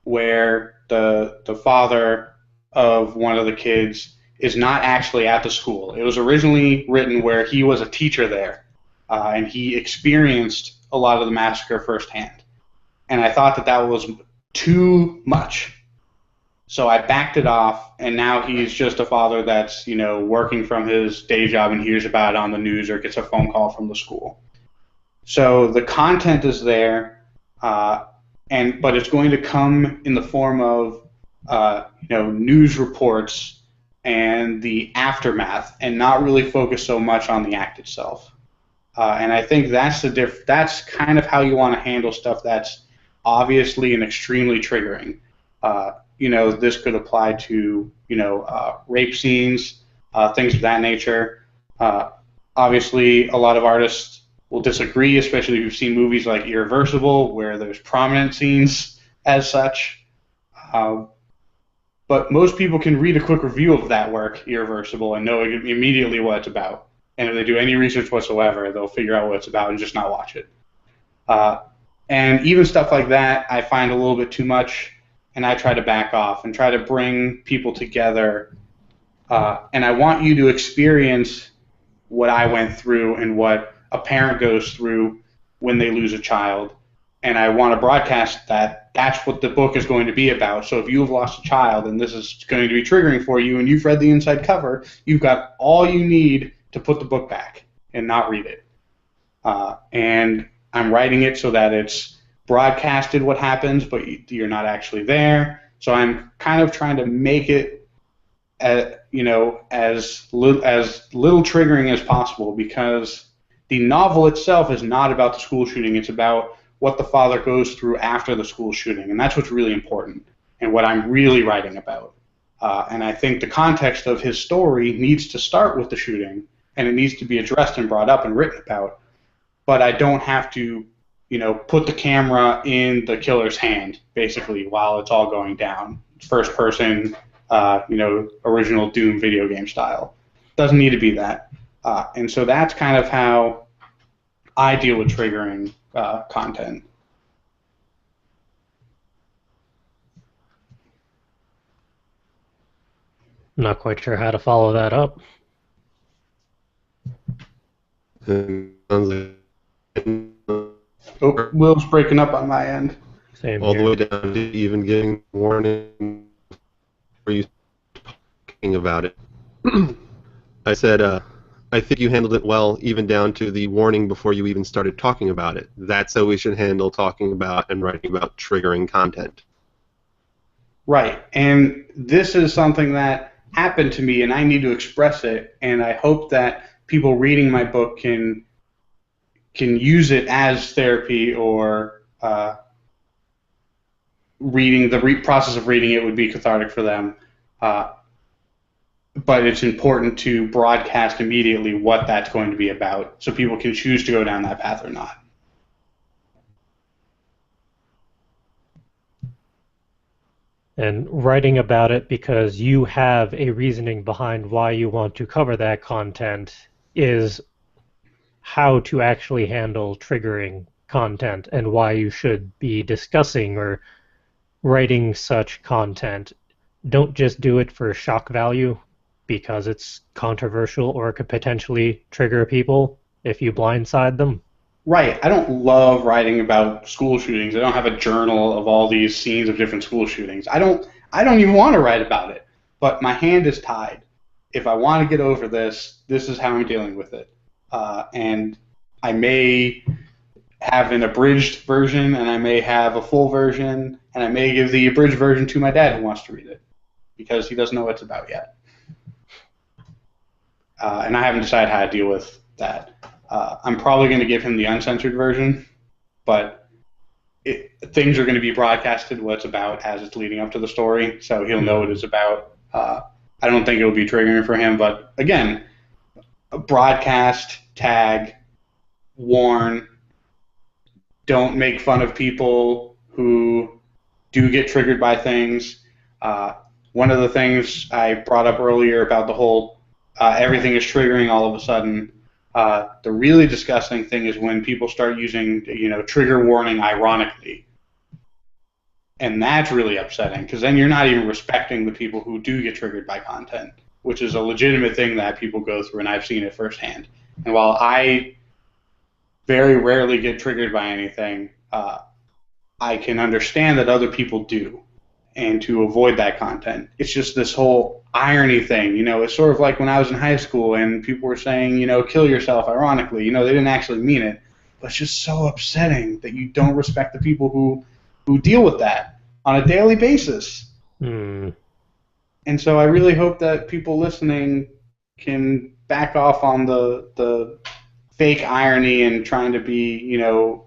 Speaker 3: where the father of one of the kids is not actually at the school. It was originally written where he was a teacher there, and he experienced a lot of the massacre firsthand. And I thought that was too much. So I backed it off, and now he's just a father that's, working from his day job and hears about it on the news or gets a phone call from the school. So the content is there, uh, but it's going to come in the form of news reports and the aftermath, and not really focus so much on the act itself. And I think that's kind of how you want to handle stuff that's obviously and extremely triggering. This could apply to rape scenes, things of that nature. Obviously, a lot of artists will disagree, especially if you've seen movies like Irreversible, where there's prominent scenes as such. But most people can read a quick review of that work, Irreversible, and know immediately what it's about. And if they do any research whatsoever, they'll figure out what it's about and just not watch it. And even stuff like that, I find a little bit too much, and I try to back off and try to bring people together. And I want you to experience what I went through and what a parent goes through when they lose a child. And I want to broadcast that that's what the book is going to be about. So if you have lost a child and this is going to be triggering for you and you've read the inside cover, you've got all you need to put the book back and not read it. And I'm writing it so that it's broadcasted what happens, but you're not actually there. So I'm kind of trying to make it, as little triggering as possible, because the novel itself is not about the school shooting. It's about what the father goes through after the school shooting, and that's what's really important and what I'm really writing about. And I think the context of his story needs to start with the shooting, and it needs to be addressed and brought up and written about. But I don't have to, put the camera in the killer's hand, basically, while it's all going down. First person, original Doom video game style. Doesn't need to be that. And so that's kind of how I deal with triggering content.
Speaker 1: I'm not quite sure how to follow that up.
Speaker 3: Oh, Will's breaking up on my end.
Speaker 1: Same
Speaker 2: all
Speaker 1: here.
Speaker 2: the way down to even getting warning before you talking about it. I said, I think you handled it well, even down to the warning before you even started talking about it. That's how we should handle talking about and writing about triggering content.
Speaker 3: Right, and this is something that happened to me, and I need to express it, and I hope that people reading my book can use it as therapy, or reading the process of reading it would be cathartic for them. But it's important to broadcast immediately what that's going to be about, so people can choose to go down that path or not.
Speaker 1: And writing about it because you have a reasoning behind why you want to cover that content is how to actually handle triggering content and why you should be discussing or writing such content. Don't just do it for shock value because it's controversial or could potentially trigger people if you blindside them.
Speaker 3: Right. I don't love writing about school shootings. I don't have a journal of all these scenes of different school shootings. I don't even want to write about it. But my hand is tied. If I want to get over this, this is how I'm dealing with it. And I may have an abridged version, and I may have a full version, and I may give the abridged version to my dad who wants to read it, because he doesn't know what it's about yet. And I haven't decided how to deal with that. I'm probably going to give him the uncensored version, but things are going to be broadcasted what it's about as it's leading up to the story, so he'll know what it's about. I don't think it'll be triggering for him, but again, broadcast, tag, warn, don't make fun of people who do get triggered by things. One of the things I brought up earlier about the whole everything is triggering all of a sudden, the really disgusting thing is when people start using, trigger warning ironically. And that's really upsetting, because then you're not even respecting the people who do get triggered by content, which is a legitimate thing that people go through, and I've seen it firsthand. And while I very rarely get triggered by anything, I can understand that other people do. and to avoid that content. It's just this whole irony thing. It's sort of like when I was in high school and people were saying, kill yourself, ironically. They didn't actually mean it. But it's just so upsetting that you don't respect the people who deal with that on a daily basis.
Speaker 1: Hmm.
Speaker 3: And so I really hope that people listening can back off on the fake irony and trying to be,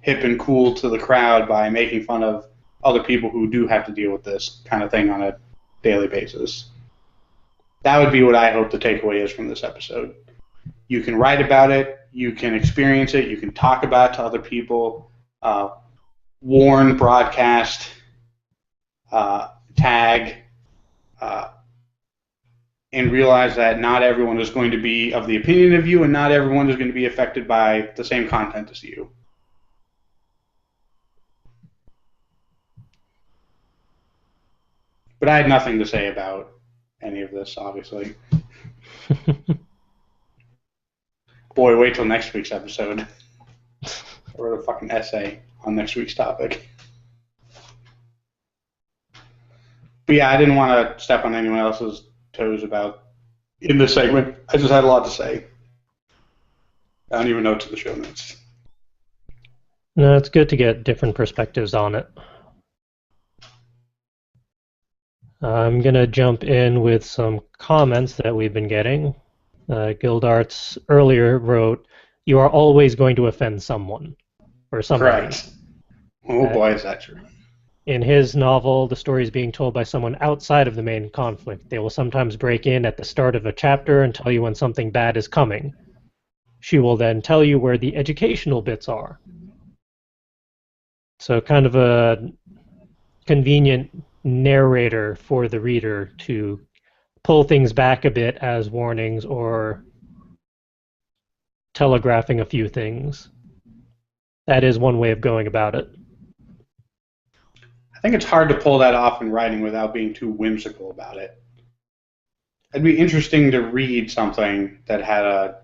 Speaker 3: hip and cool to the crowd by making fun of other people who do have to deal with this kind of thing on a daily basis. That would be what I hope the takeaway is from this episode. You can write about it, you can experience it, you can talk about it to other people, warn, broadcast, tag, and realize that not everyone is going to be of the opinion of you and not everyone is going to be affected by the same content as you. But I had nothing to say about any of this, obviously. Boy, wait till next week's episode. I wrote a fucking essay on next week's topic. But yeah, I didn't want to step on anyone else's toes about in this segment. I just had a lot to say. I don't even know to the show notes.
Speaker 1: No, it's good to get different perspectives on it. I'm going to jump in with some comments that we've been getting. Guildarts earlier wrote, "You are always going to offend someone." Or something.
Speaker 3: Correct. Oh boy, is that true.
Speaker 1: In his novel, the story is being told by someone outside of the main conflict. They will sometimes break in at the start of a chapter and tell you when something bad is coming. She will then tell you where the educational bits are. So kind of a convenient narrator for the reader to pull things back a bit as warnings or telegraphing a few things. That is one way of going about it.
Speaker 3: I think it's hard to pull that off in writing without being too whimsical about it. It'd be interesting to read something that had a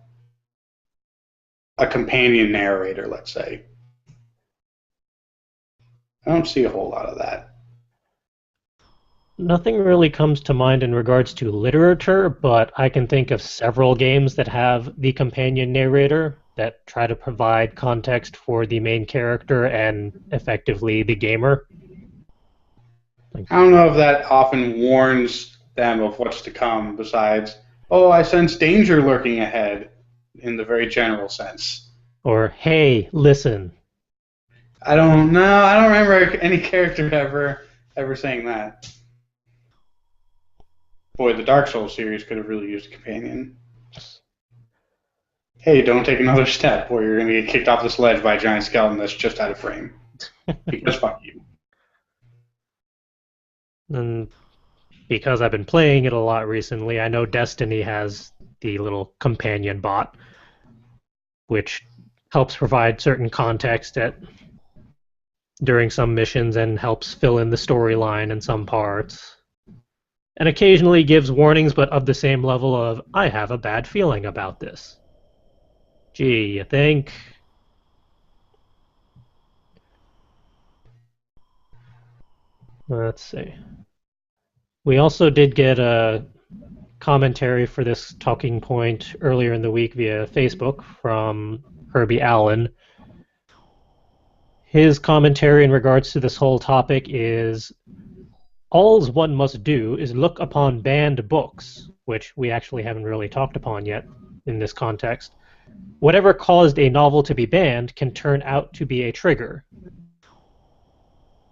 Speaker 3: companion narrator, let's say. I don't see a whole lot of that.
Speaker 1: Nothing really comes to mind in regards to literature, but I can think of several games that have the companion narrator that try to provide context for the main character and effectively the gamer.
Speaker 3: I don't know if that often warns them of what's to come besides, oh, I sense danger lurking ahead, in the very general sense.
Speaker 1: Or, hey, listen.
Speaker 3: I don't know. I don't remember any character ever saying that. Boy, the Dark Souls series could have really used a companion. Hey, don't take another step or you're going to get kicked off this ledge by a giant skeleton that's just out of frame. Because fuck you.
Speaker 1: And because I've been playing it a lot recently, I know Destiny has the little companion bot, which helps provide certain context during some missions and helps fill in the storyline in some parts. And occasionally gives warnings, but of the same level of, I have a bad feeling about this. Gee, you think? Let's see. We also did get a commentary for this talking point earlier in the week via Facebook from Herbie Allen. His commentary in regards to this whole topic is, alls one must do is look upon banned books, which we actually haven't really talked upon yet in this context. Whatever caused a novel to be banned can turn out to be a trigger.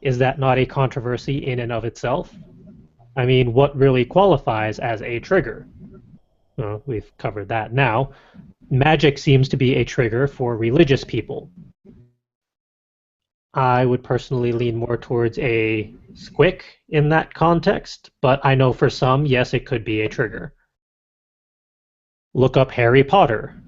Speaker 1: Is that not a controversy in and of itself? I mean, what really qualifies as a trigger? Well, we've covered that now. Magic seems to be a trigger for religious people. I would personally lean more towards a squick in that context, but I know for some, yes, it could be a trigger. Look up Harry Potter.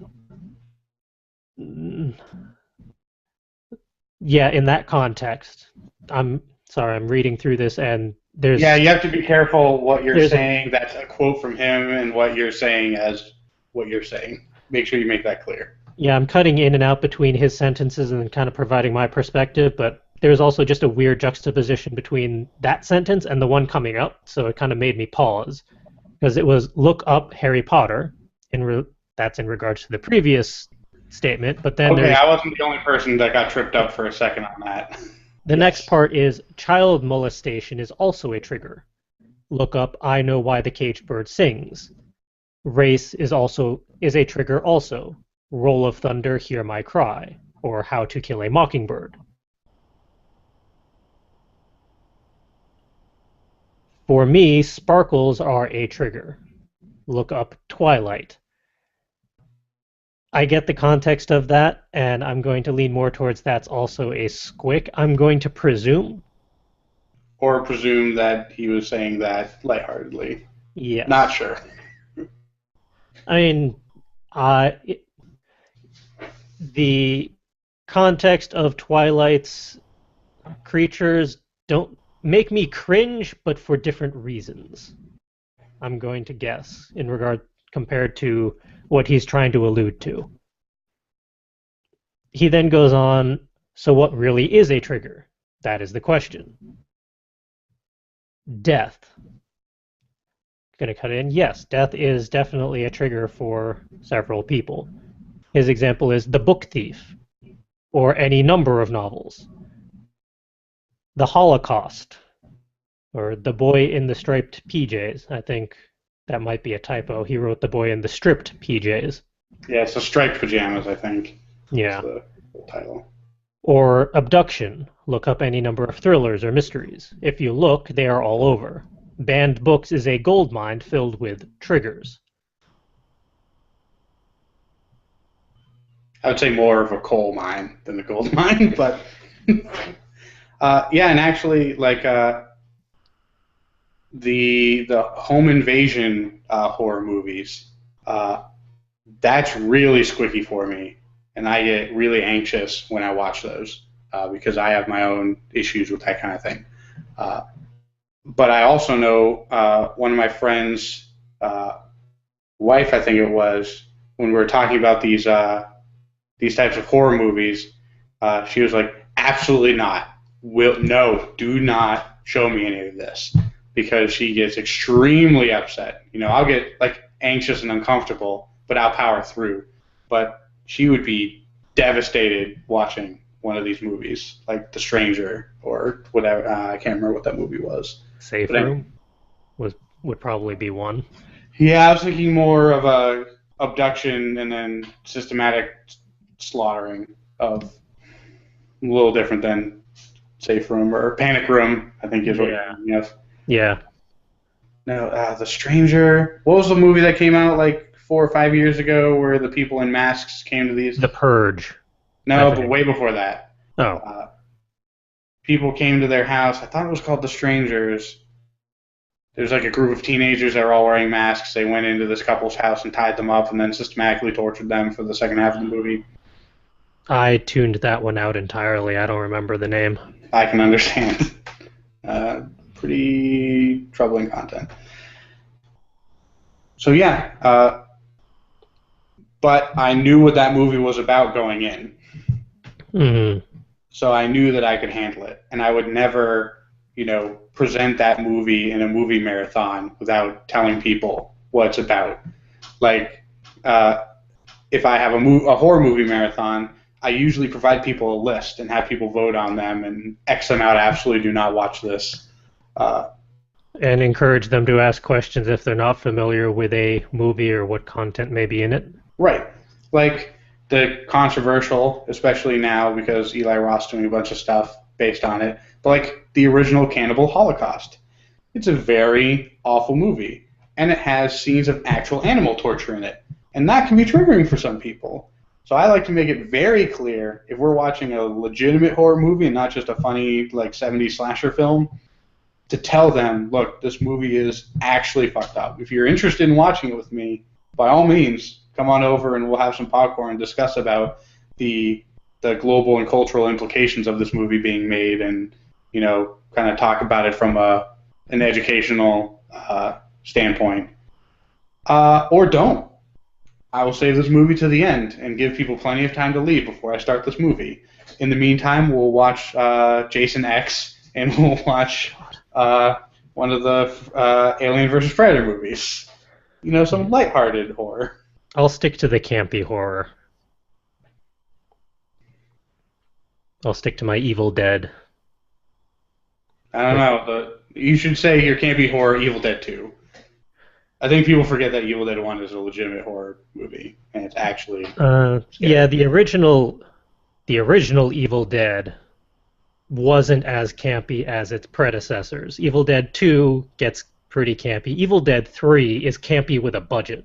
Speaker 1: Yeah, in that context. I'm sorry, I'm reading through this and there's...
Speaker 3: Yeah, you have to be careful what you're saying. That's a quote from him and what you're saying as what you're saying. Make sure you make that clear.
Speaker 1: Yeah, I'm cutting in and out between his sentences and kind of providing my perspective, but there's also just a weird juxtaposition between that sentence and the one coming up, so it kind of made me pause because it was look up Harry Potter. That's in regards to the previous statement, but then
Speaker 3: Okay,
Speaker 1: there's
Speaker 3: I wasn't the only person that got tripped up for a second on that.
Speaker 1: the next
Speaker 3: Yes.
Speaker 1: part is child molestation is also a trigger. Look up I know why the caged bird sings. Race is a trigger also. Roll of thunder, hear my cry, or how to kill a mockingbird. For me, sparkles are a trigger. Look up Twilight. I get the context of that, and I'm going to lean more towards that's also a squick. I'm going to presume.
Speaker 3: Or presume that he was saying that lightheartedly.
Speaker 1: Yes.
Speaker 3: Not sure.
Speaker 1: I mean, the context of Twilight's creatures don't make me cringe, but for different reasons. I'm going to guess in regard compared to what he's trying to allude to. He then goes on, so what really is a trigger? That is the question. Death. Gonna cut in, yes, death is definitely a trigger for several people. His example is The Book Thief, or any number of novels. The Holocaust, or The Boy in the Striped PJs. I think that might be a typo. He wrote The Boy in the Stripped PJs.
Speaker 3: Yeah, it's the striped pajamas, I think.
Speaker 1: Yeah.
Speaker 3: That's the title.
Speaker 1: Or abduction. Look up any number of thrillers or mysteries. If you look, they are all over. Banned books is a goldmine filled with triggers.
Speaker 3: I would say more of a coal mine than a gold mine, but yeah, and actually, like the home invasion horror movies, that's really squicky for me, and I get really anxious when I watch those because I have my own issues with that kind of thing. But I also know one of my friends' wife, I think it was, when we were talking about these types of horror movies, she was like, "Absolutely not. No, do not show me any of this," because she gets extremely upset. You know, I'll get like anxious and uncomfortable, but I'll power through. But she would be devastated watching one of these movies, like The Stranger or whatever. I can't remember what that movie was.
Speaker 1: Safe
Speaker 3: But
Speaker 1: Room would probably be one.
Speaker 3: Yeah, I was thinking more of a abduction and then systematic slaughtering of a little different than Safe Room or Panic Room, I think is what
Speaker 1: Yeah.
Speaker 3: you yes.
Speaker 1: Yeah.
Speaker 3: No, The Stranger. What was the movie that came out like 4 or 5 years ago where the people in masks came to these?
Speaker 1: The Purge.
Speaker 3: No,
Speaker 1: I
Speaker 3: but
Speaker 1: think.
Speaker 3: way before that.
Speaker 1: Oh.
Speaker 3: People came to their house. I thought it was called The Strangers. There's like a group of teenagers that were all wearing masks. They went into this couple's house and tied them up and then systematically tortured them for the second half of the movie.
Speaker 1: I tuned that one out entirely. I don't remember the name.
Speaker 3: I can understand. Pretty troubling content. So yeah, but I knew what that movie was about going in.
Speaker 1: Mm-hmm.
Speaker 3: So I knew that I could handle it, and I would never, present that movie in a movie marathon without telling people what it's about. Like, if I have a horror movie marathon, I usually provide people a list and have people vote on them, and X them out absolutely do not watch this.
Speaker 1: And encourage them to ask questions if they're not familiar with a movie or what content may be in it.
Speaker 3: Right. Like the controversial, especially now because Eli Roth's doing a bunch of stuff based on it, but like the original Cannibal Holocaust. It's a very awful movie, and it has scenes of actual animal torture in it, and that can be triggering for some people. So I like to make it very clear if we're watching a legitimate horror movie and not just a funny like 70s slasher film, to tell them, look, this movie is actually fucked up. If you're interested in watching it with me, by all means, come on over and we'll have some popcorn and discuss about the global and cultural implications of this movie being made, and kind of talk about it from an educational standpoint. Or don't. I will save this movie to the end and give people plenty of time to leave before I start this movie. In the meantime, we'll watch Jason X, and we'll watch one of the Alien vs. Predator movies. You know, some lighthearted horror.
Speaker 1: I'll stick to the campy horror. I'll stick to my Evil Dead.
Speaker 3: I don't know. You should say your campy horror Evil Dead 2. I think people forget that Evil Dead 1 is a legitimate horror movie, and it's actually...
Speaker 1: Yeah, the original Evil Dead wasn't as campy as its predecessors. Evil Dead 2 gets pretty campy. Evil Dead 3 is campy with a budget.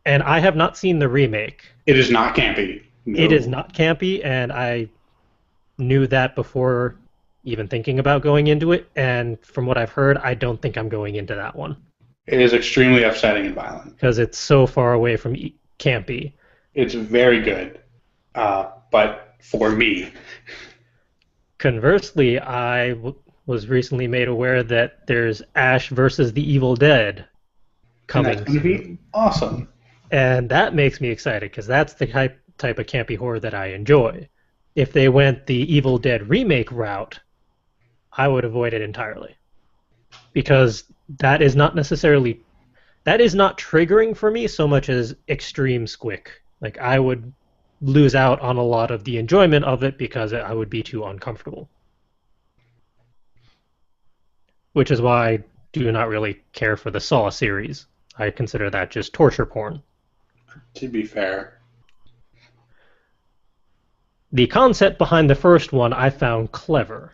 Speaker 1: And I have not seen the remake.
Speaker 3: It is not campy. No.
Speaker 1: It is not campy, and I knew that before even thinking about going into it, and from what I've heard, I don't think I'm going into that one.
Speaker 3: It is extremely upsetting and violent.
Speaker 1: Because it's so far away from campy.
Speaker 3: It's very good, but for me.
Speaker 1: Conversely, I was recently made aware that there's Ash versus the Evil Dead coming.
Speaker 3: And that's going to be awesome.
Speaker 1: And that makes me excited, because that's the type of campy horror that I enjoy. If they went the Evil Dead remake route, I would avoid it entirely. Because that is not triggering for me so much as extreme squick. Like, I would lose out on a lot of the enjoyment of it because I would be too uncomfortable. Which is why I do not really care for the Saw series. I consider that just torture porn.
Speaker 3: To be fair.
Speaker 1: The concept behind the first one I found clever.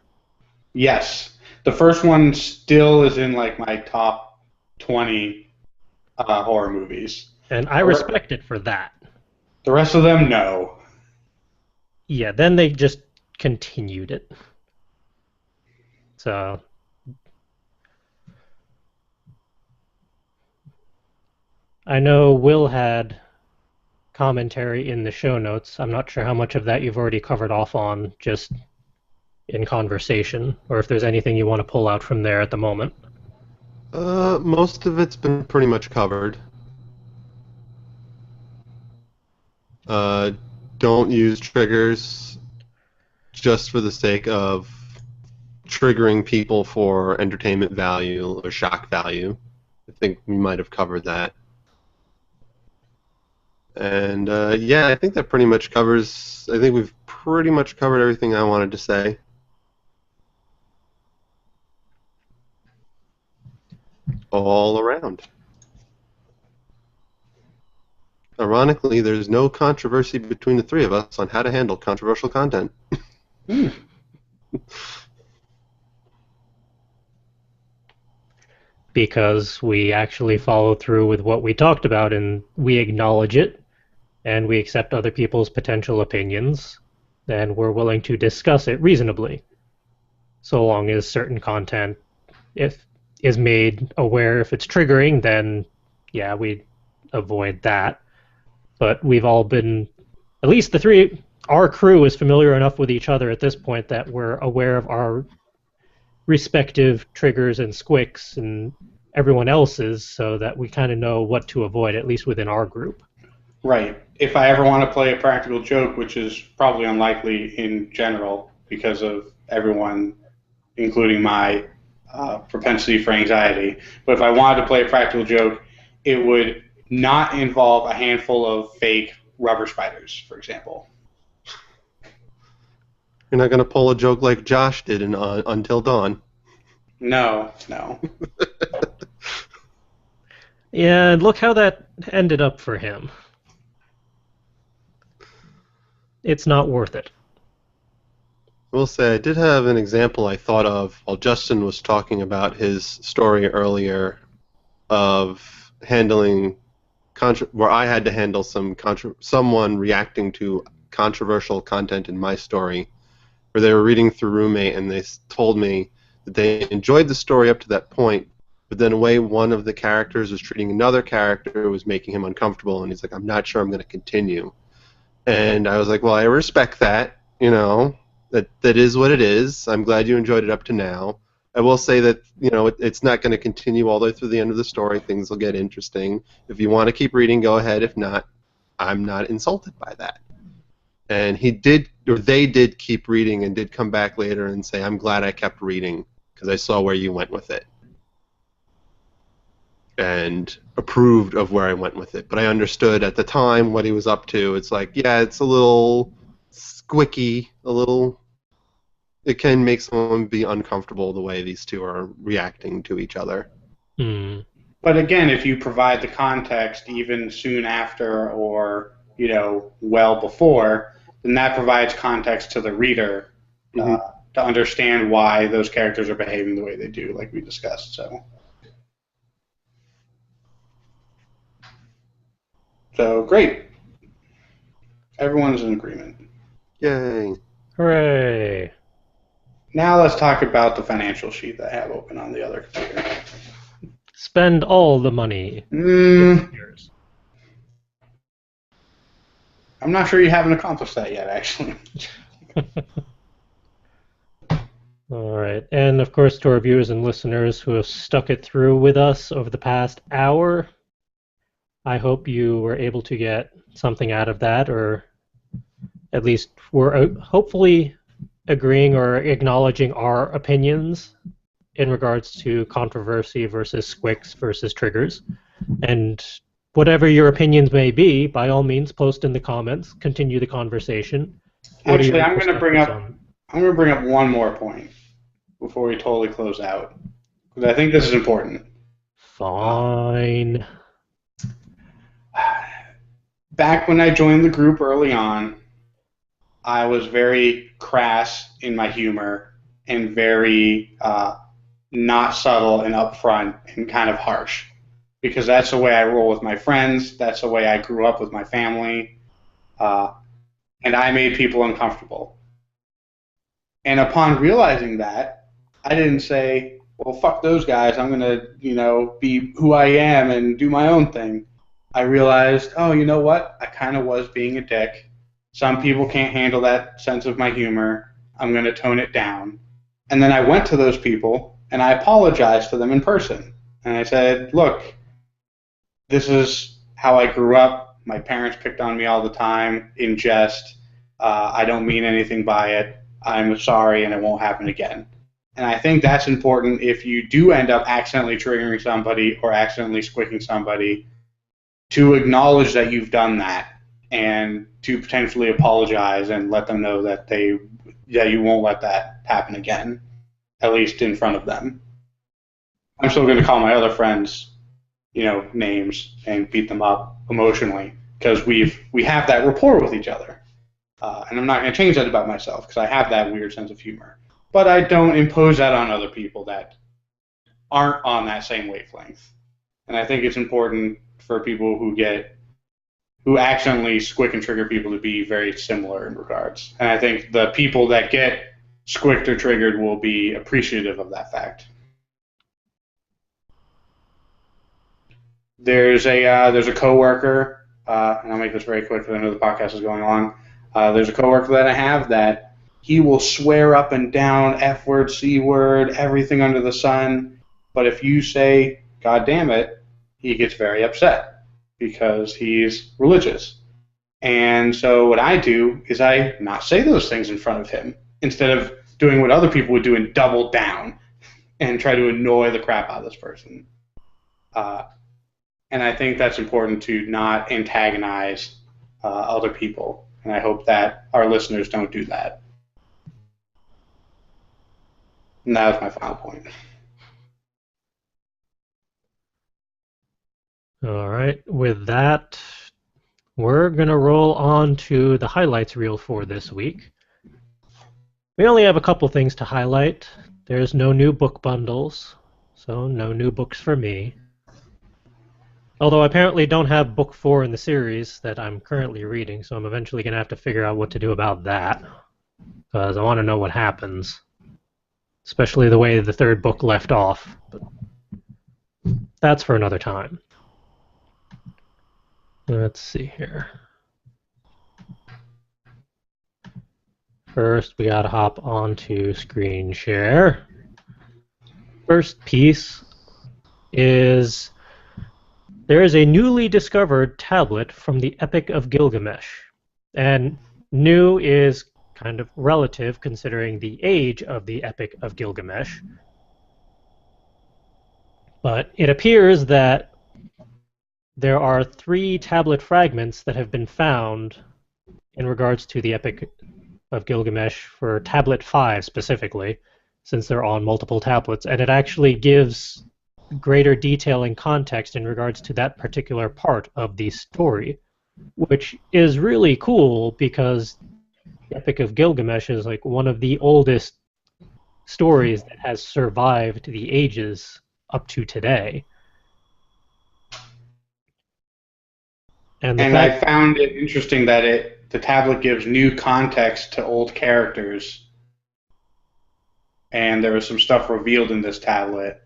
Speaker 3: Yes. The first one still is in like my top 20 horror movies.
Speaker 1: And I respect it for that.
Speaker 3: The rest of them, no.
Speaker 1: Yeah, then they just continued it. So I know Will had commentary in the show notes. I'm not sure how much of that you've already covered off on just in conversation, or if there's anything you want to pull out from there at the moment.
Speaker 2: Most of it's been pretty much covered. Don't use triggers just for the sake of triggering people for entertainment value or shock value. I think we might have covered that. And yeah, I think that pretty much covers. I think we've pretty much covered everything I wanted to say. All around. Ironically, there's no controversy between the three of us on how to handle controversial content.
Speaker 1: Because we actually follow through with what we talked about, and we acknowledge it, and we accept other people's potential opinions, and we're willing to discuss it reasonably, so long as certain content is made aware. If it's triggering, then yeah, we avoid that. But we've all been, at least our crew is familiar enough with each other at this point that we're aware of our respective triggers and squicks and everyone else's, so that we kind of know what to avoid, at least within our group.
Speaker 3: Right. If I ever want to play a practical joke, which is probably unlikely in general because of everyone, including my propensity for anxiety, but if I wanted to play a practical joke, it would not involve a handful of fake rubber spiders, for example.
Speaker 2: You're not going to pull a joke like Josh did in Until Dawn.
Speaker 3: No.
Speaker 1: Yeah, and look how that ended up for him. It's not worth it.
Speaker 2: I will say I did have an example I thought of while Justin was talking about his story earlier of handling where I had to handle someone reacting to controversial content in my story, where they were reading through Roommate and they told me that they enjoyed the story up to that point, but then the way one of the characters was treating another character was making him uncomfortable, and he's like, I'm not sure I'm going to continue. And I was like, well, I respect that, that is what it is. I'm glad you enjoyed it up to now. I will say that, it's not going to continue all the way through the end of the story. Things will get interesting. If you want to keep reading, go ahead. If not, I'm not insulted by that. And he did, or they did keep reading and did come back later and say, I'm glad I kept reading because I saw where you went with it. And approved of where I went with it. But I understood at the time what he was up to. It's like, yeah, it's a little squicky, a little... It can make someone be uncomfortable the way these two are reacting to each other.
Speaker 1: Mm.
Speaker 3: But again, if you provide the context even soon after or, well before, then that provides context to the reader to understand why those characters are behaving the way they do, like we discussed. So great. Everyone's in agreement.
Speaker 2: Yay.
Speaker 1: Hooray.
Speaker 3: Now let's talk about the financial sheet that I have open on the other computer.
Speaker 1: Spend all the money.
Speaker 3: I'm not sure you haven't accomplished that yet, actually.
Speaker 1: All right. And of course, to our viewers and listeners who have stuck it through with us over the past hour, I hope you were able to get something out of that, or at least were hopefully agreeing or acknowledging our opinions in regards to controversy versus Squicks versus triggers. And whatever your opinions may be, by all means, post in the comments, continue the conversation.
Speaker 3: Actually, I'm going to bring up one more point before we totally close out, because I think this is important.
Speaker 1: Fine.
Speaker 3: Back when I joined the group early on, I was very crass in my humor and very not subtle and upfront and kind of harsh, because that's the way I roll with my friends. That's the way I grew up with my family, and I made people uncomfortable. And upon realizing that, I didn't say, well, fuck those guys. I'm going to, be who I am and do my own thing. I realized, oh, you know what? I kind of was being a dick. Some people can't handle that sense of my humor. I'm going to tone it down. And then I went to those people, and I apologized to them in person. And I said, look, this is how I grew up. My parents picked on me all the time in jest. I don't mean anything by it. I'm sorry, and it won't happen again. And I think that's important if you do end up accidentally triggering somebody or accidentally squicking somebody, to acknowledge that you've done that and to potentially apologize and let them know that you won't let that happen again, at least in front of them. I'm still going to call my other friends, names and beat them up emotionally because we have that rapport with each other. And I'm not going to change that about myself because I have that weird sense of humor. But I don't impose that on other people that aren't on that same wavelength. And I think it's important for people who accidentally squick and trigger people to be very similar in regards. And I think the people that get squicked or triggered will be appreciative of that fact. There's a coworker, and I'll make this very quick because I know the podcast is going on. There's a coworker that I have that he will swear up and down, F word, C word, everything under the sun. But if you say, God damn it, he gets very upset because he's religious. And so what I do is I not say those things in front of him instead of doing what other people would do and double down and try to annoy the crap out of this person. And I think that's important to not antagonize other people. And I hope that our listeners don't do that. And that was my final point.
Speaker 1: All right. With that, we're going to roll on to the highlights reel for this week. We only have a couple things to highlight. There's no new book bundles, so no new books for me. Although I apparently don't have book 4 in the series that I'm currently reading, so I'm eventually going to have to figure out what to do about that. Because I want to know what happens. Especially the way the third book left off. But that's for another time. Let's see here. First, we gotta hop onto screen share. First piece is there is a newly discovered tablet from the Epic of Gilgamesh. And New is kind of relative considering the age of the Epic of Gilgamesh, but it appears that there are three tablet fragments that have been found in regards to the Epic of Gilgamesh for Tablet 5 specifically, since they're on multiple tablets, and it actually gives greater detail and context in regards to that particular part of the story, which is really cool because the Epic of Gilgamesh is like one of the oldest stories that has survived the ages up to today. And the
Speaker 3: And I
Speaker 1: fact,
Speaker 3: found it interesting that the tablet gives new context to old characters, and there was some stuff revealed in this tablet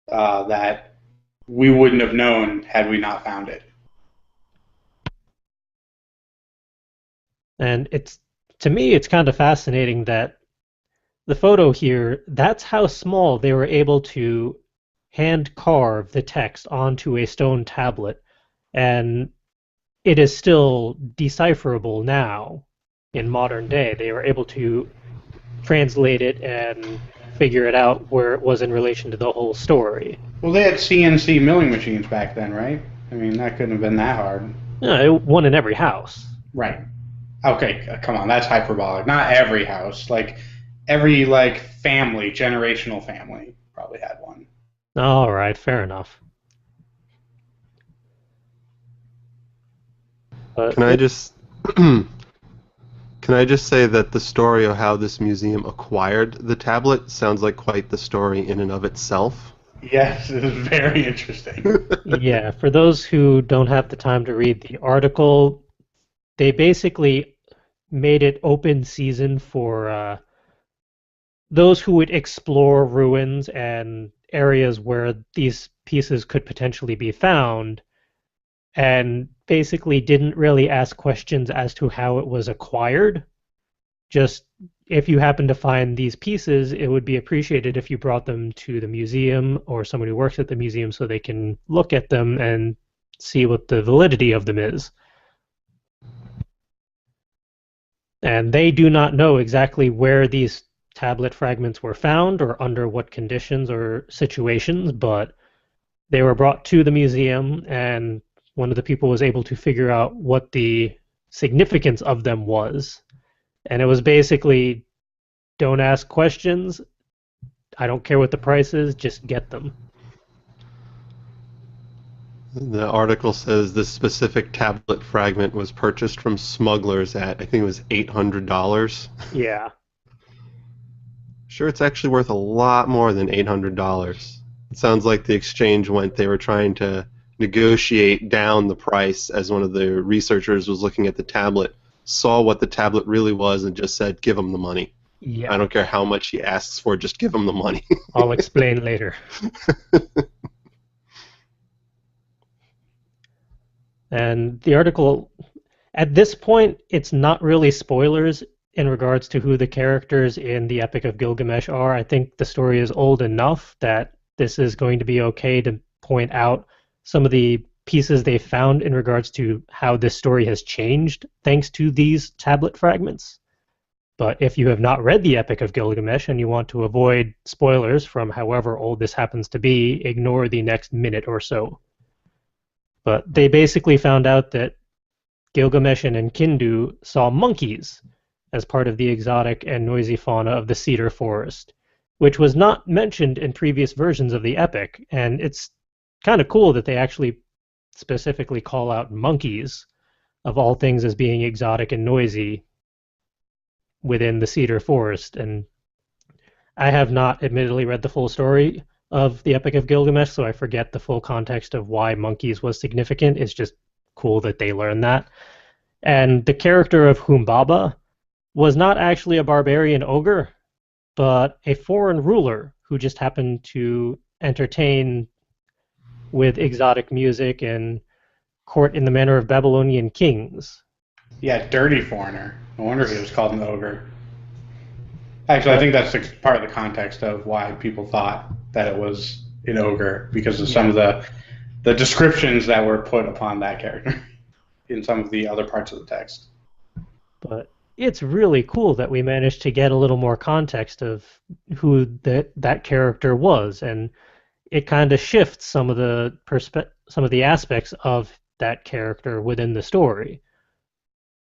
Speaker 3: that we wouldn't have known had we not found it.
Speaker 1: and it's to me, it's kind of fascinating that the photo here, that's how small they were able to hand carve the text onto a stone tablet, and it is still decipherable now in modern day. They were able to translate it and figure it out where it was in relation to the whole story.
Speaker 3: Well, they had CNC milling machines back then, right? I mean, that couldn't have been that hard.
Speaker 1: One in every house.
Speaker 3: Right. Okay, come on, that's hyperbolic. Not every house, like every family, generational family, probably had one.
Speaker 1: All right, fair enough. But
Speaker 2: Can I just can I just say that the story of how this museum acquired the tablet sounds like quite the story in and of itself?
Speaker 3: Yes, it is very interesting.
Speaker 1: yeah, for those who don't have the time to read the article, they basically made it open season for those who would explore ruins and areas where these pieces could potentially be found, and basically didn't really ask questions as to how it was acquired. Just if you happen to find these pieces, it would be appreciated if you brought them to the museum or someone who works at the museum so they can look at them and see what the validity of them is. And they do not know exactly where these tablet fragments were found or under what conditions or situations, but they were brought to the museum, and one of the people was able to figure out what the significance of them was. And it was basically, don't ask questions. I don't care what the price is, just get them.
Speaker 2: The article says this specific tablet fragment was purchased from smugglers at, I think it was $800.
Speaker 1: Yeah.
Speaker 2: Sure, it's actually worth a lot more than $800. It sounds like the exchange went, they were trying to negotiate down the price as one of the researchers was looking at the tablet, saw what the tablet really was, and just said, give him the money.
Speaker 1: Yeah.
Speaker 2: I don't care how much he asks for, just give him the money.
Speaker 1: I'll explain later. And the article, at this point, it's not really spoilers in regards to who the characters in the Epic of Gilgamesh are. I think the story is old enough that this is going to be okay to point out some of the pieces they found in regards to how this story has changed thanks to these tablet fragments. But if you have not read the Epic of Gilgamesh and you want to avoid spoilers from however old this happens to be, ignore the next minute or so. But they basically found out that Gilgamesh and Enkidu saw monkeys as part of the exotic and noisy fauna of the cedar forest, which was not mentioned in previous versions of the epic, and it's kind of cool that they actually specifically call out monkeys, of all things, as being exotic and noisy within the cedar forest. And I have not admittedly read the full story of the Epic of Gilgamesh, so I forget the full context of why monkeys was significant. It's just cool that they learned that. And the character of Humbaba was not actually a barbarian ogre, but a foreign ruler who just happened to entertain with exotic music and court in the manner of Babylonian kings.
Speaker 3: Yeah, dirty foreigner. No wonder he was called an ogre. Actually, I think that's part of the context of why people thought that it was an ogre, because of some of the descriptions that were put upon that character in some of the other parts of the text.
Speaker 1: But it's really cool that we managed to get a little more context of who that character was, and it kind of shifts some of the aspects of that character within the story.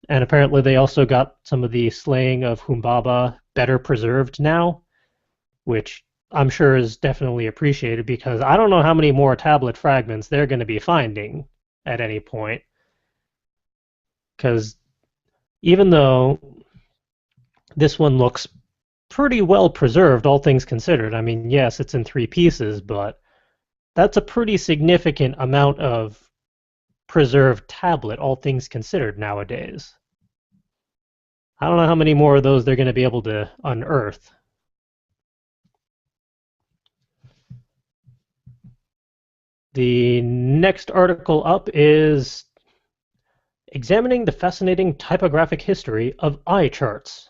Speaker 1: And apparently, they also got some of the slaying of Humbaba better preserved now, which I'm sure is definitely appreciated because I don't know how many more tablet fragments they're going to be finding at any point. Because even though this one looks pretty well preserved, all things considered, I mean, yes, it's in three pieces, but that's a pretty significant amount of preserved tablet, all things considered, nowadays. I don't know how many more of those they're going to be able to unearth. The next article up is examining the fascinating typographic history of eye charts,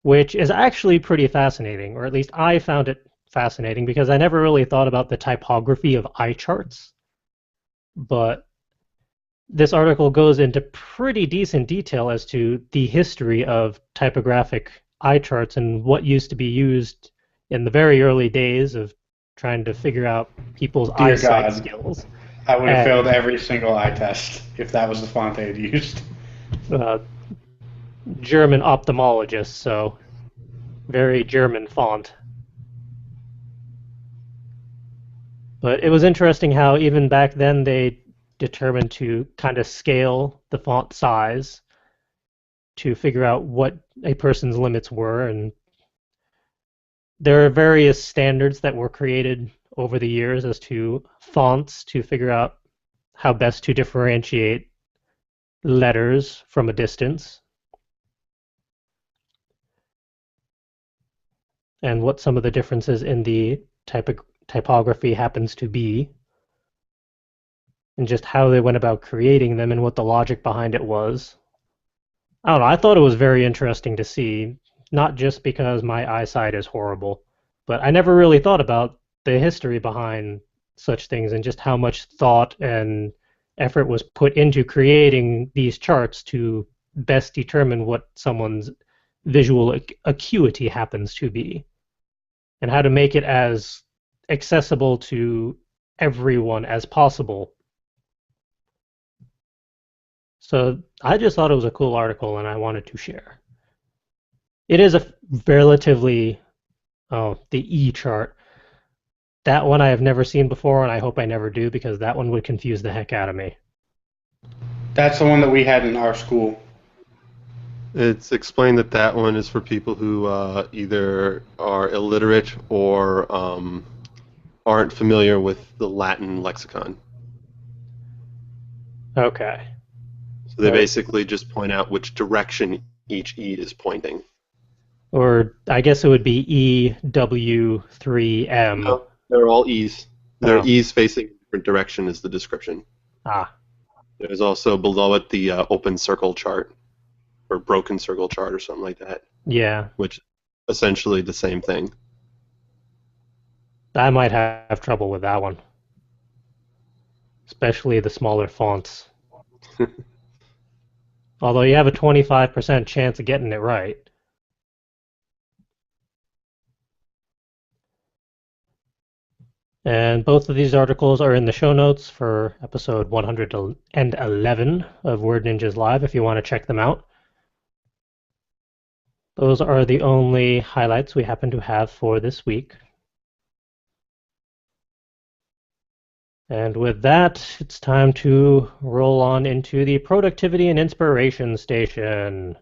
Speaker 1: which is actually pretty fascinating, or at least I found it fascinating because I never really thought about the typography of eye charts. But this article goes into pretty decent detail as to the history of typographic eye charts and what used to be used in the very early days of trying to figure out people's
Speaker 3: Dear
Speaker 1: eyesight
Speaker 3: God,
Speaker 1: skills.
Speaker 3: I would have
Speaker 1: And
Speaker 3: failed every single eye test if that was the font they had used.
Speaker 1: uh, German ophthalmologist, so very German font. But it was interesting how even back then they determined to kind of scale the font size to figure out what a person's limits were. And there are various standards that were created over the years as to fonts to figure out how best to differentiate letters from a distance and what some of the differences in the typography happens to be, and just how they went about creating them and what the logic behind it was. I don't know, I thought it was very interesting to see, not just because my eyesight is horrible, but I never really thought about the history behind such things and just how much thought and effort was put into creating these charts to best determine what someone's visual acuity happens to be and how to make it as accessible to everyone as possible. So I just thought it was a cool article and I wanted to share. It is a relatively, the E chart. That one I have never seen before and I hope I never do because that one would confuse the heck out of me.
Speaker 3: That's the one that we had in our school.
Speaker 2: It's explained that that one is for people who either are illiterate or aren't familiar with the Latin lexicon.
Speaker 1: Okay.
Speaker 2: So they basically just point out which direction each E is pointing.
Speaker 1: Or I guess it would be EW3M.
Speaker 2: No, they're all E's. They're
Speaker 1: Oh.
Speaker 2: E's facing a different direction is the description.
Speaker 1: Ah,
Speaker 2: There's also below it the open circle chart or broken circle chart or something like that,
Speaker 1: yeah.
Speaker 2: which essentially the same thing.
Speaker 1: I might have trouble with that one. Especially the smaller fonts. Although you have a 25% chance of getting it right. And both of these articles are in the show notes for episode 111 of Word Ninjas Live if you want to check them out. Those are the only highlights we happen to have for this week. And with that, it's time to roll on into the productivity and inspiration station.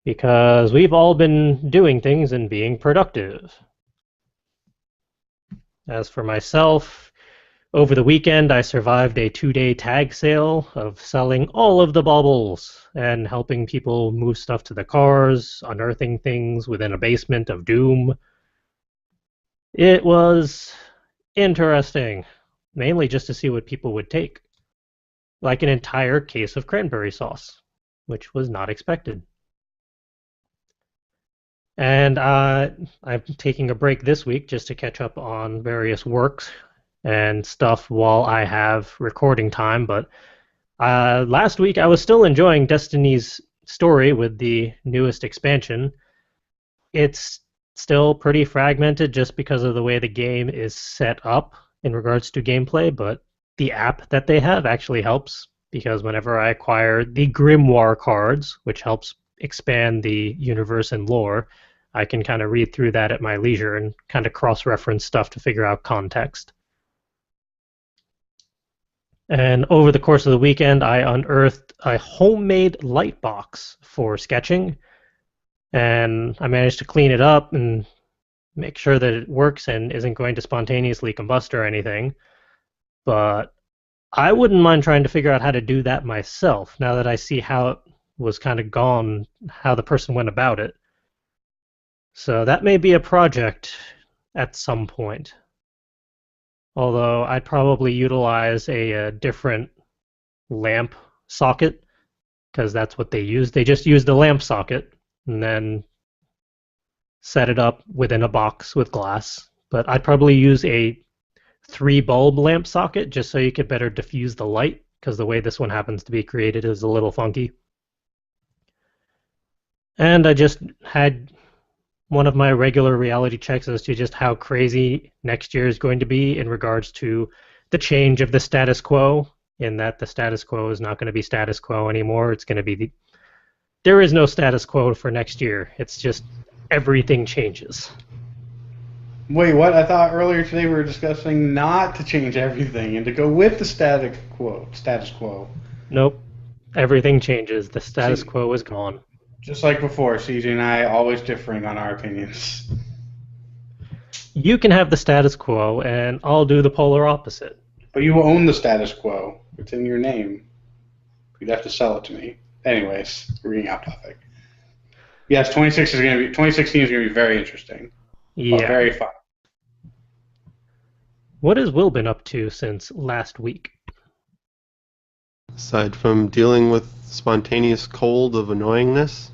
Speaker 1: Because we've all been doing things and being productive. As for myself, over the weekend I survived a 2-day tag sale of selling all of the baubles and helping people move stuff to the cars, unearthing things within a basement of doom. It was interesting, mainly just to see what people would take. Like an entire case of cranberry sauce, which was not expected. And I'm taking a break this week just to catch up on various works and stuff while I have recording time. But last week I was still enjoying Destiny's story with the newest expansion. It's still pretty fragmented just because of the way the game is set up in regards to gameplay, but the app that they have actually helps because whenever I acquire the Grimoire cards, which helps expand the universe and lore, I can kind of read through that at my leisure and kind of cross reference stuff to figure out context. And over the course of the weekend, I unearthed a homemade light box for sketching, and I managed to clean it up and make sure that it works and isn't going to spontaneously combust or anything. But I wouldn't mind trying to figure out how to do that myself now that I see how it was kind of gone, how the person went about it. So that may be a project at some point. Although I'd probably utilize a different lamp socket because that's what they use. They just used a lamp socket and then set it up within a box with glass. But I'd probably use a 3 bulb lamp socket just so you could better diffuse the light because the way this one happens to be created is a little funky. And I just had one of my regular reality checks as to just how crazy next year is going to be in regards to the change of the status quo, in that the status quo is not going to be status quo anymore. It's going to be there is no status quo for next year. It's just everything changes.
Speaker 3: Wait, what? I thought earlier today we were discussing not to change everything and to go with the status quo. Status quo.
Speaker 1: Nope. Everything changes. The status
Speaker 3: See,
Speaker 1: quo is gone.
Speaker 3: just like before, CJ and I always differing on our opinions.
Speaker 1: You can have the status quo, and I'll do the polar opposite.
Speaker 3: But you own the status quo. It's in your name. You'd have to sell it to me. Anyways, we're getting off topic. Yes, 2016 is going to be very interesting.
Speaker 1: Yeah.
Speaker 3: But very fun.
Speaker 1: What has Will been up to since last week?
Speaker 2: Aside from dealing with spontaneous cold of annoyingness,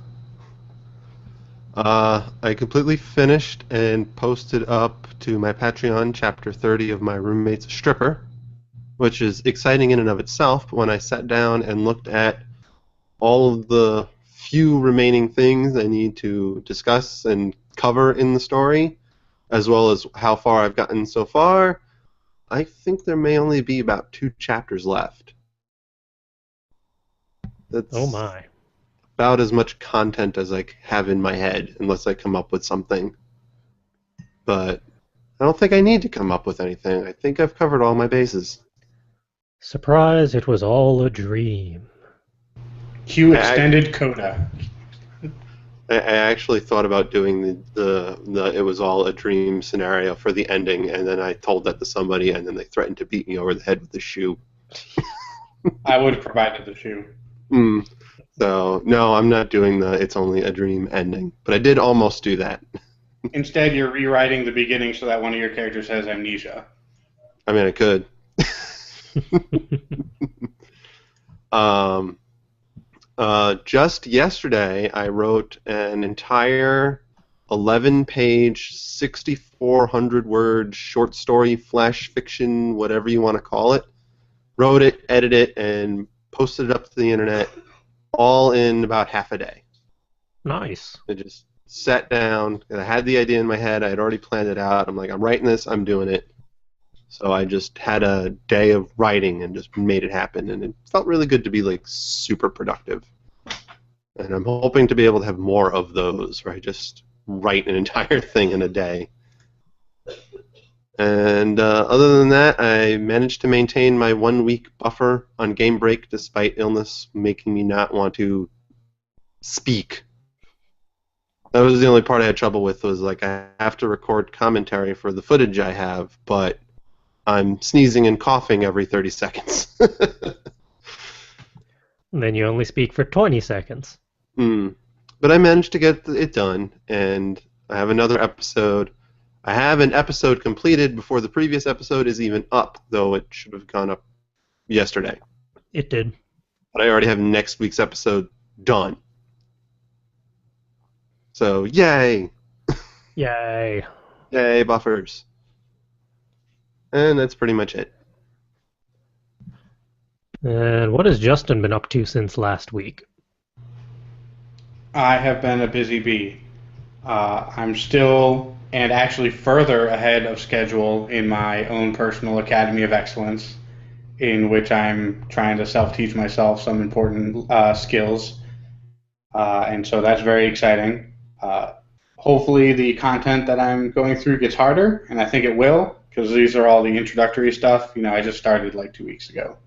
Speaker 2: I completely finished and posted up to my Patreon chapter 30 of My Roommate's Stripper, which is exciting in and of itself. But when I sat down and looked at all of the few remaining things I need to discuss and cover in the story, as well as how far I've gotten so far, I think there may only be about 2 chapters left. That's
Speaker 1: Oh my.
Speaker 2: about as much content as I have in my head, unless I come up with something. But I don't think I need to come up with anything. I think I've covered all my bases.
Speaker 1: Surprise, it was all a dream.
Speaker 3: Cue extended coda.
Speaker 2: I actually thought about doing the it was all a dream scenario for the ending, and then I told that to somebody, and then they threatened to beat me over the head with a shoe.
Speaker 3: I would have provided the shoe.
Speaker 2: So, no, I'm not doing the it's only a dream ending. But I did almost do that.
Speaker 3: Instead, you're rewriting the beginning so that one of your characters has amnesia.
Speaker 2: I mean, I could. Just yesterday, I wrote an entire 11-page, 6,400-word short story, flash fiction, whatever you want to call it. Wrote it, edited it, and posted it up to the internet all in about half a day.
Speaker 1: Nice.
Speaker 2: I just sat down, and I had the idea in my head. I had already planned it out. I'm like, I'm writing this, I'm doing it. So I just had a day of writing and just made it happen, and it felt really good to be like super productive. And I'm hoping to be able to have more of those, where I just write an entire thing in a day. And other than that, I managed to maintain my 1-week buffer on Game Break despite illness making me not want to speak. That was the only part I had trouble with, was like I have to record commentary for the footage I have, but I'm sneezing and coughing every 30 seconds.
Speaker 1: And then you only speak for 20 seconds.
Speaker 2: But I managed to get it done, and I have another episode. I have an episode completed before the previous episode is even up, though it should have gone up yesterday.
Speaker 1: It did.
Speaker 2: But I already have next week's episode done. So, yay!
Speaker 1: Yay.
Speaker 2: Yay, buffers. And that's pretty much it.
Speaker 1: And what has Justin been up to since last week?
Speaker 3: I have been a busy bee. I'm still and actually further ahead of schedule in my own personal Academy of Excellence, in which I'm trying to self-teach myself some important skills, and so that's very exciting. Uh, Hopefully, the content that I'm going through gets harder, and I think it will, because these are all the introductory stuff. I just started like 2 weeks ago.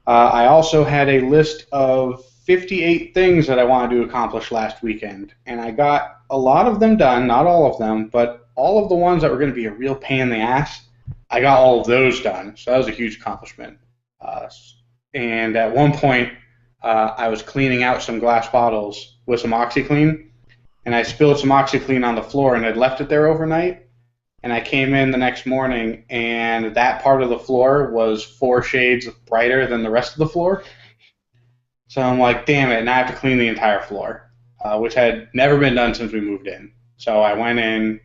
Speaker 3: I also had a list of 58 things that I wanted to accomplish last weekend, and I got a lot of them done, not all of them, but all of the ones that were going to be a real pain in the ass, I got all of those done. So that was a huge accomplishment. Uh, and at one point, I was cleaning out some glass bottles with some OxyClean, and I spilled some OxyClean on the floor and had left it there overnight. And I came in the next morning, and that part of the floor was 4 shades brighter than the rest of the floor. So I'm like, damn it, and I have to clean the entire floor, which had never been done since we moved in. So I went in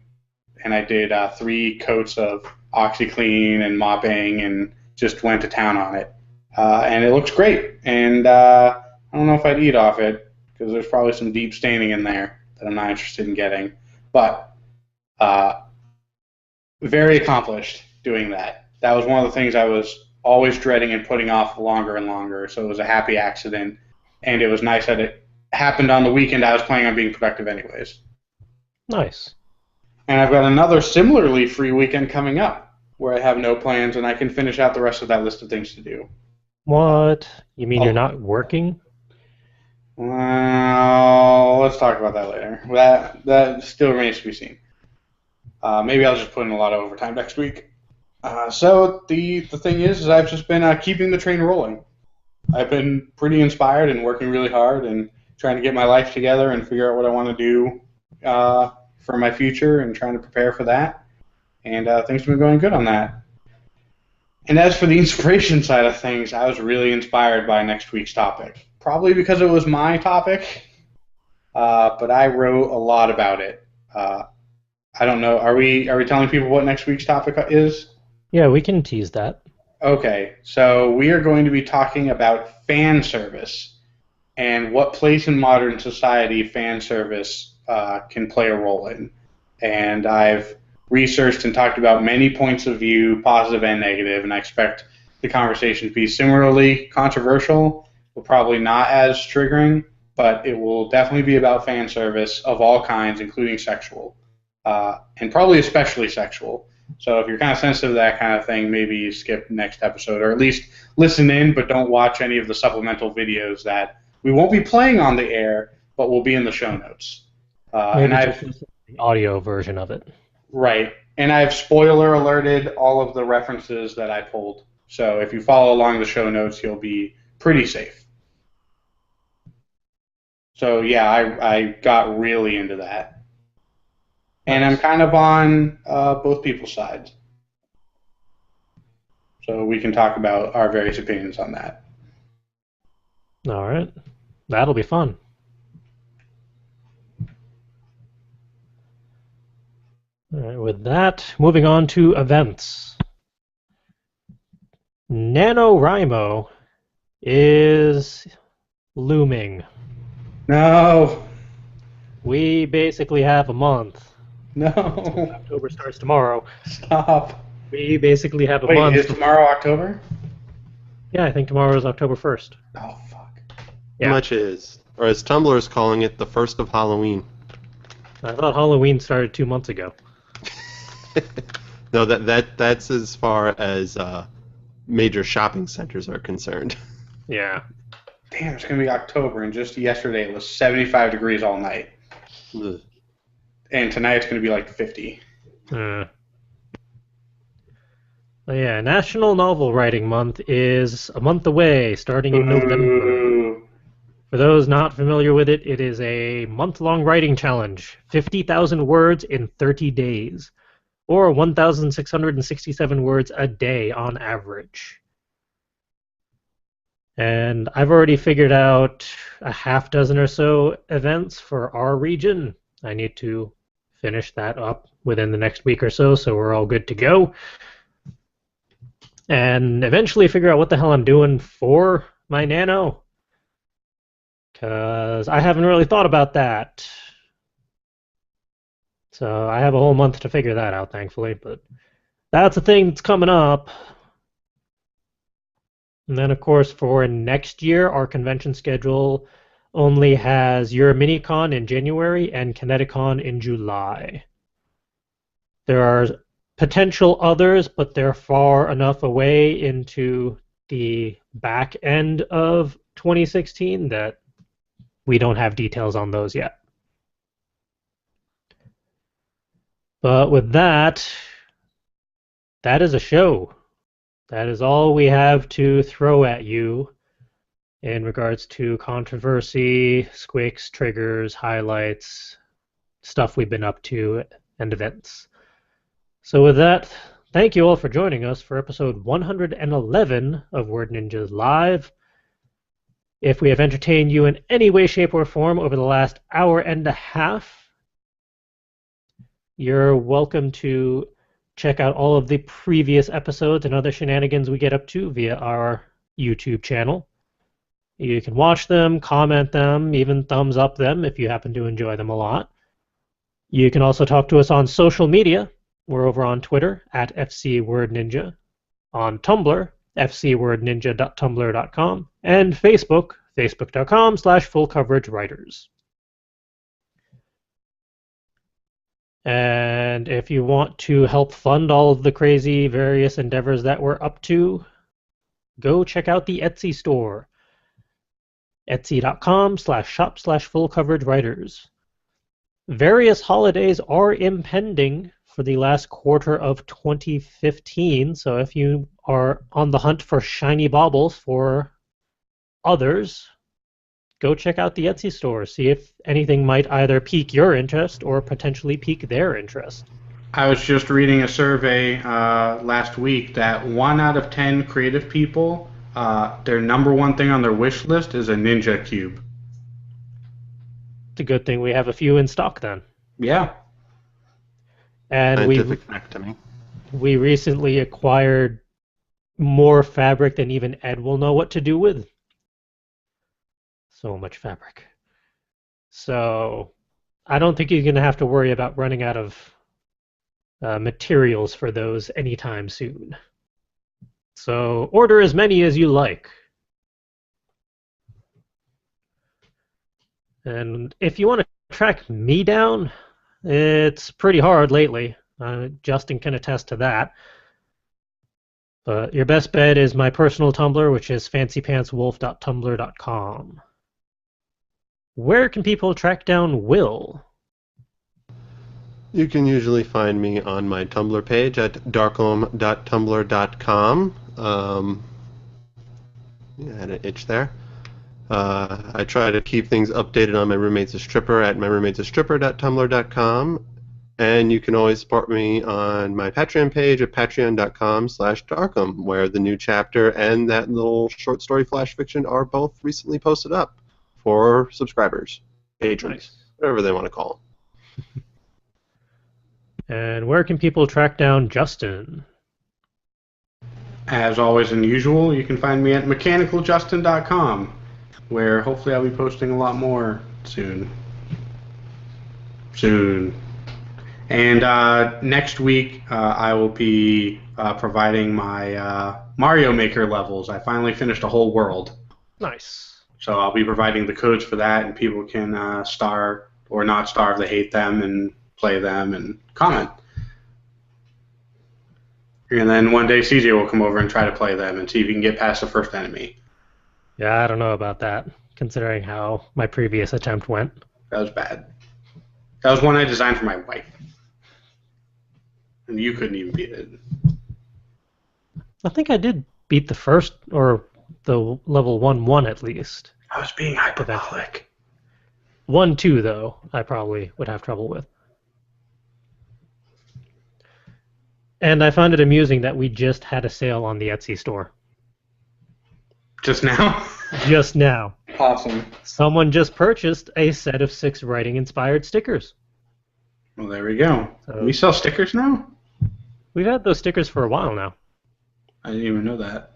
Speaker 3: and I did 3 coats of OxyClean and mopping and just went to town on it. And it looks great. And I don't know if I'd eat off it because there's probably some deep staining in there that I'm not interested in getting. But very accomplished doing that. That was one of the things I was always dreading and putting off longer and longer. So it was a happy accident, and it was nice that it happened on the weekend. I was planning on being productive anyways.
Speaker 1: Nice.
Speaker 3: And I've got another similarly free weekend coming up where I have no plans and I can finish out the rest of that list of things to do.
Speaker 1: What? You mean you're
Speaker 3: Oh,
Speaker 1: not working?
Speaker 3: well, let's talk about that later. That still remains to be seen. Maybe I'll just put in a lot of overtime next week. So the thing is I've just been keeping the train rolling. I've been pretty inspired and working really hard and trying to get my life together and figure out what I want to do for my future and trying to prepare for that. And things have been going good on that. And as for the inspiration side of things, I was really inspired by next week's topic. Probably because it was my topic, but I wrote a lot about it. I don't know. Are we telling people what next week's topic is?
Speaker 1: Yeah, we can tease that.
Speaker 3: Okay, so we are going to be talking about fan service and what place in modern society fan service can play a role in. And I've researched and talked about many points of view, positive and negative, and I expect the conversation to be similarly controversial, but probably not as triggering, but it will definitely be about fan service of all kinds, including sexual, and probably especially sexual. So if you're kind of sensitive to that kind of thing, maybe skip next episode, or at least listen in, but don't watch any of the supplemental videos that we won't be playing on the air, but will be in the show notes. And
Speaker 1: Maybe just
Speaker 3: I've
Speaker 1: listen to the audio version of it.
Speaker 3: Right, and I've spoiler alerted all of the references that I pulled. So if you follow along the show notes, you'll be pretty safe. So yeah, I got really into that, and I'm
Speaker 1: Nice.
Speaker 3: kind of on both people's sides. So we can talk about our various opinions on that.
Speaker 1: All right. That'll be fun. All right, with that, moving on to events. NaNoWriMo is looming.
Speaker 3: No,
Speaker 1: We basically have a month. Since
Speaker 3: no,
Speaker 1: October starts tomorrow.
Speaker 3: stop.
Speaker 1: We basically have a
Speaker 3: Wait,
Speaker 1: month.
Speaker 3: is tomorrow October?
Speaker 1: Yeah, I think tomorrow is October 1st.
Speaker 3: Oh fuck.
Speaker 1: Yeah.
Speaker 2: Much is, or as Tumblr is calling it, the first of Halloween.
Speaker 1: I thought Halloween started 2 months ago.
Speaker 2: No, that's as far as major shopping centers are concerned.
Speaker 1: Yeah.
Speaker 3: Damn, it's gonna be October, and just yesterday it was 75 degrees all night.
Speaker 2: Ugh.
Speaker 3: And tonight it's going to be like 50.
Speaker 1: But yeah, National Novel Writing Month is a month away, starting in November.
Speaker 3: Ooh.
Speaker 1: For those not familiar with it, it is a month-long writing challenge, 50,000 words in 30 days, or 1,667 words a day on average. And I've already figured out a half dozen or so events for our region. I need to finish that up within the next week or so we're all good to go. And eventually figure out what the hell I'm doing for my nano. because I haven't really thought about that. So I have a whole month to figure that out, thankfully. But that's a thing that's coming up. And then, of course, for next year, our convention schedule only has EuroMiniCon in January and Kineticon in July. There are potential others, but they're far enough away into the back end of 2016 that we don't have details on those yet. But with that, that is a show. That is all we have to throw at you in regards to controversy, squicks, triggers, highlights, stuff we've been up to, and events. So with that, thank you all for joining us for episode 111 of Word Ninjas Live. If we have entertained you in any way, shape, or form over the last hour and a half, you're welcome to check out all of the previous episodes and other shenanigans we get up to via our YouTube channel. You can watch them, comment them, even thumbs up them if you happen to enjoy them a lot. You can also talk to us on social media. We're over on Twitter at FCWordNinja, on Tumblr, fcwordninja.tumblr.com, and Facebook, facebook.com/fullcoveragewriters. And if you want to help fund all of the crazy various endeavors that we're up to, go check out the Etsy store, etsy.com/shop/fullcoveragewriters. Various holidays are impending for the last quarter of 2015, so if you are on the hunt for shiny baubles for others, go check out the Etsy store. See if anything might either pique your interest or potentially pique their interest.
Speaker 3: I was just reading a survey last week that 1 out of 10 creative people, their number one thing on their wish list is a Ninja Cube.
Speaker 1: It's a good thing we have a few in stock then.
Speaker 3: Yeah.
Speaker 1: And
Speaker 2: Scientific fact to me.
Speaker 1: we recently acquired more fabric than even Ed will know what to do with. So much fabric. So I don't think you're going to have to worry about running out of materials for those anytime soon. So order as many as you like. And if you want to track me down, it's pretty hard lately. Justin can attest to that. But your best bet is my personal Tumblr, which is fancypantswolf.tumblr.com. Where can people track down Will?
Speaker 2: You can usually find me on my Tumblr page at darkholm.tumblr.com. I had an itch there. I try to keep things updated on My Roommate's a Stripper at myroommatesastripper.tumblr.com. And you can always support me on my Patreon page at patreon.com/darkham, where the new chapter and that little short story flash fiction are both recently posted up for subscribers, patrons,
Speaker 1: Nice.
Speaker 2: whatever they want to call them.
Speaker 1: And where can people track down Justin?
Speaker 3: As always and usual, you can find me at mechanicaljustin.com, where hopefully I'll be posting a lot more soon. And next week, I will be providing my Mario Maker levels. I finally finished a whole world.
Speaker 1: Nice.
Speaker 3: So I'll be providing the codes for that, and people can star or not star if they hate them, and play them, and comment. And then one day CJ will come over and try to play them and see if he can get past the first enemy.
Speaker 1: Yeah, I don't know about that, considering how my previous attempt went.
Speaker 3: That was bad. That was one I designed for my wife. And you couldn't even beat it.
Speaker 1: I think I did beat the first, or the level 1-1 at least.
Speaker 3: I was being hyperbolic.
Speaker 1: 1-2, though, I probably would have trouble with. And I found it amusing that we just had a sale on the Etsy store.
Speaker 3: Just now?
Speaker 1: Just now.
Speaker 3: Awesome.
Speaker 1: Someone just purchased a set of 6 writing-inspired stickers.
Speaker 3: Well, there we go.
Speaker 1: So
Speaker 3: We sell stickers now?
Speaker 1: we've had those stickers for a while now.
Speaker 3: I didn't even know that.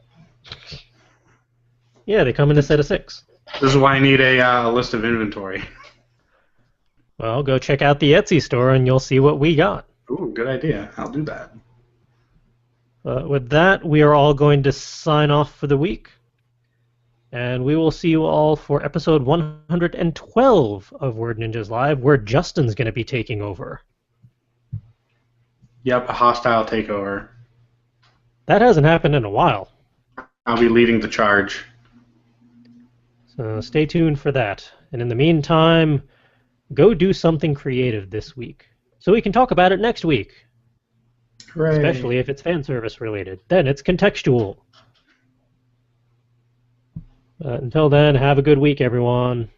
Speaker 1: Yeah, they come in a set of 6.
Speaker 3: This is why I need a list of inventory.
Speaker 1: Well, go check out the Etsy store and you'll see what we got.
Speaker 3: Ooh, good idea. I'll do that.
Speaker 1: With that, we are all going to sign off for the week. And we will see you all for episode 112 of Word Ninjas Live, where Justin's going to be taking over.
Speaker 3: Yep, a hostile takeover.
Speaker 1: That hasn't happened in a while.
Speaker 3: I'll be leading the charge.
Speaker 1: So stay tuned for that. And in the meantime, go do something creative this week, so we can talk about it next week.
Speaker 3: Hooray.
Speaker 1: Especially if it's fan service related. Then it's contextual. Until then, have a good week, everyone.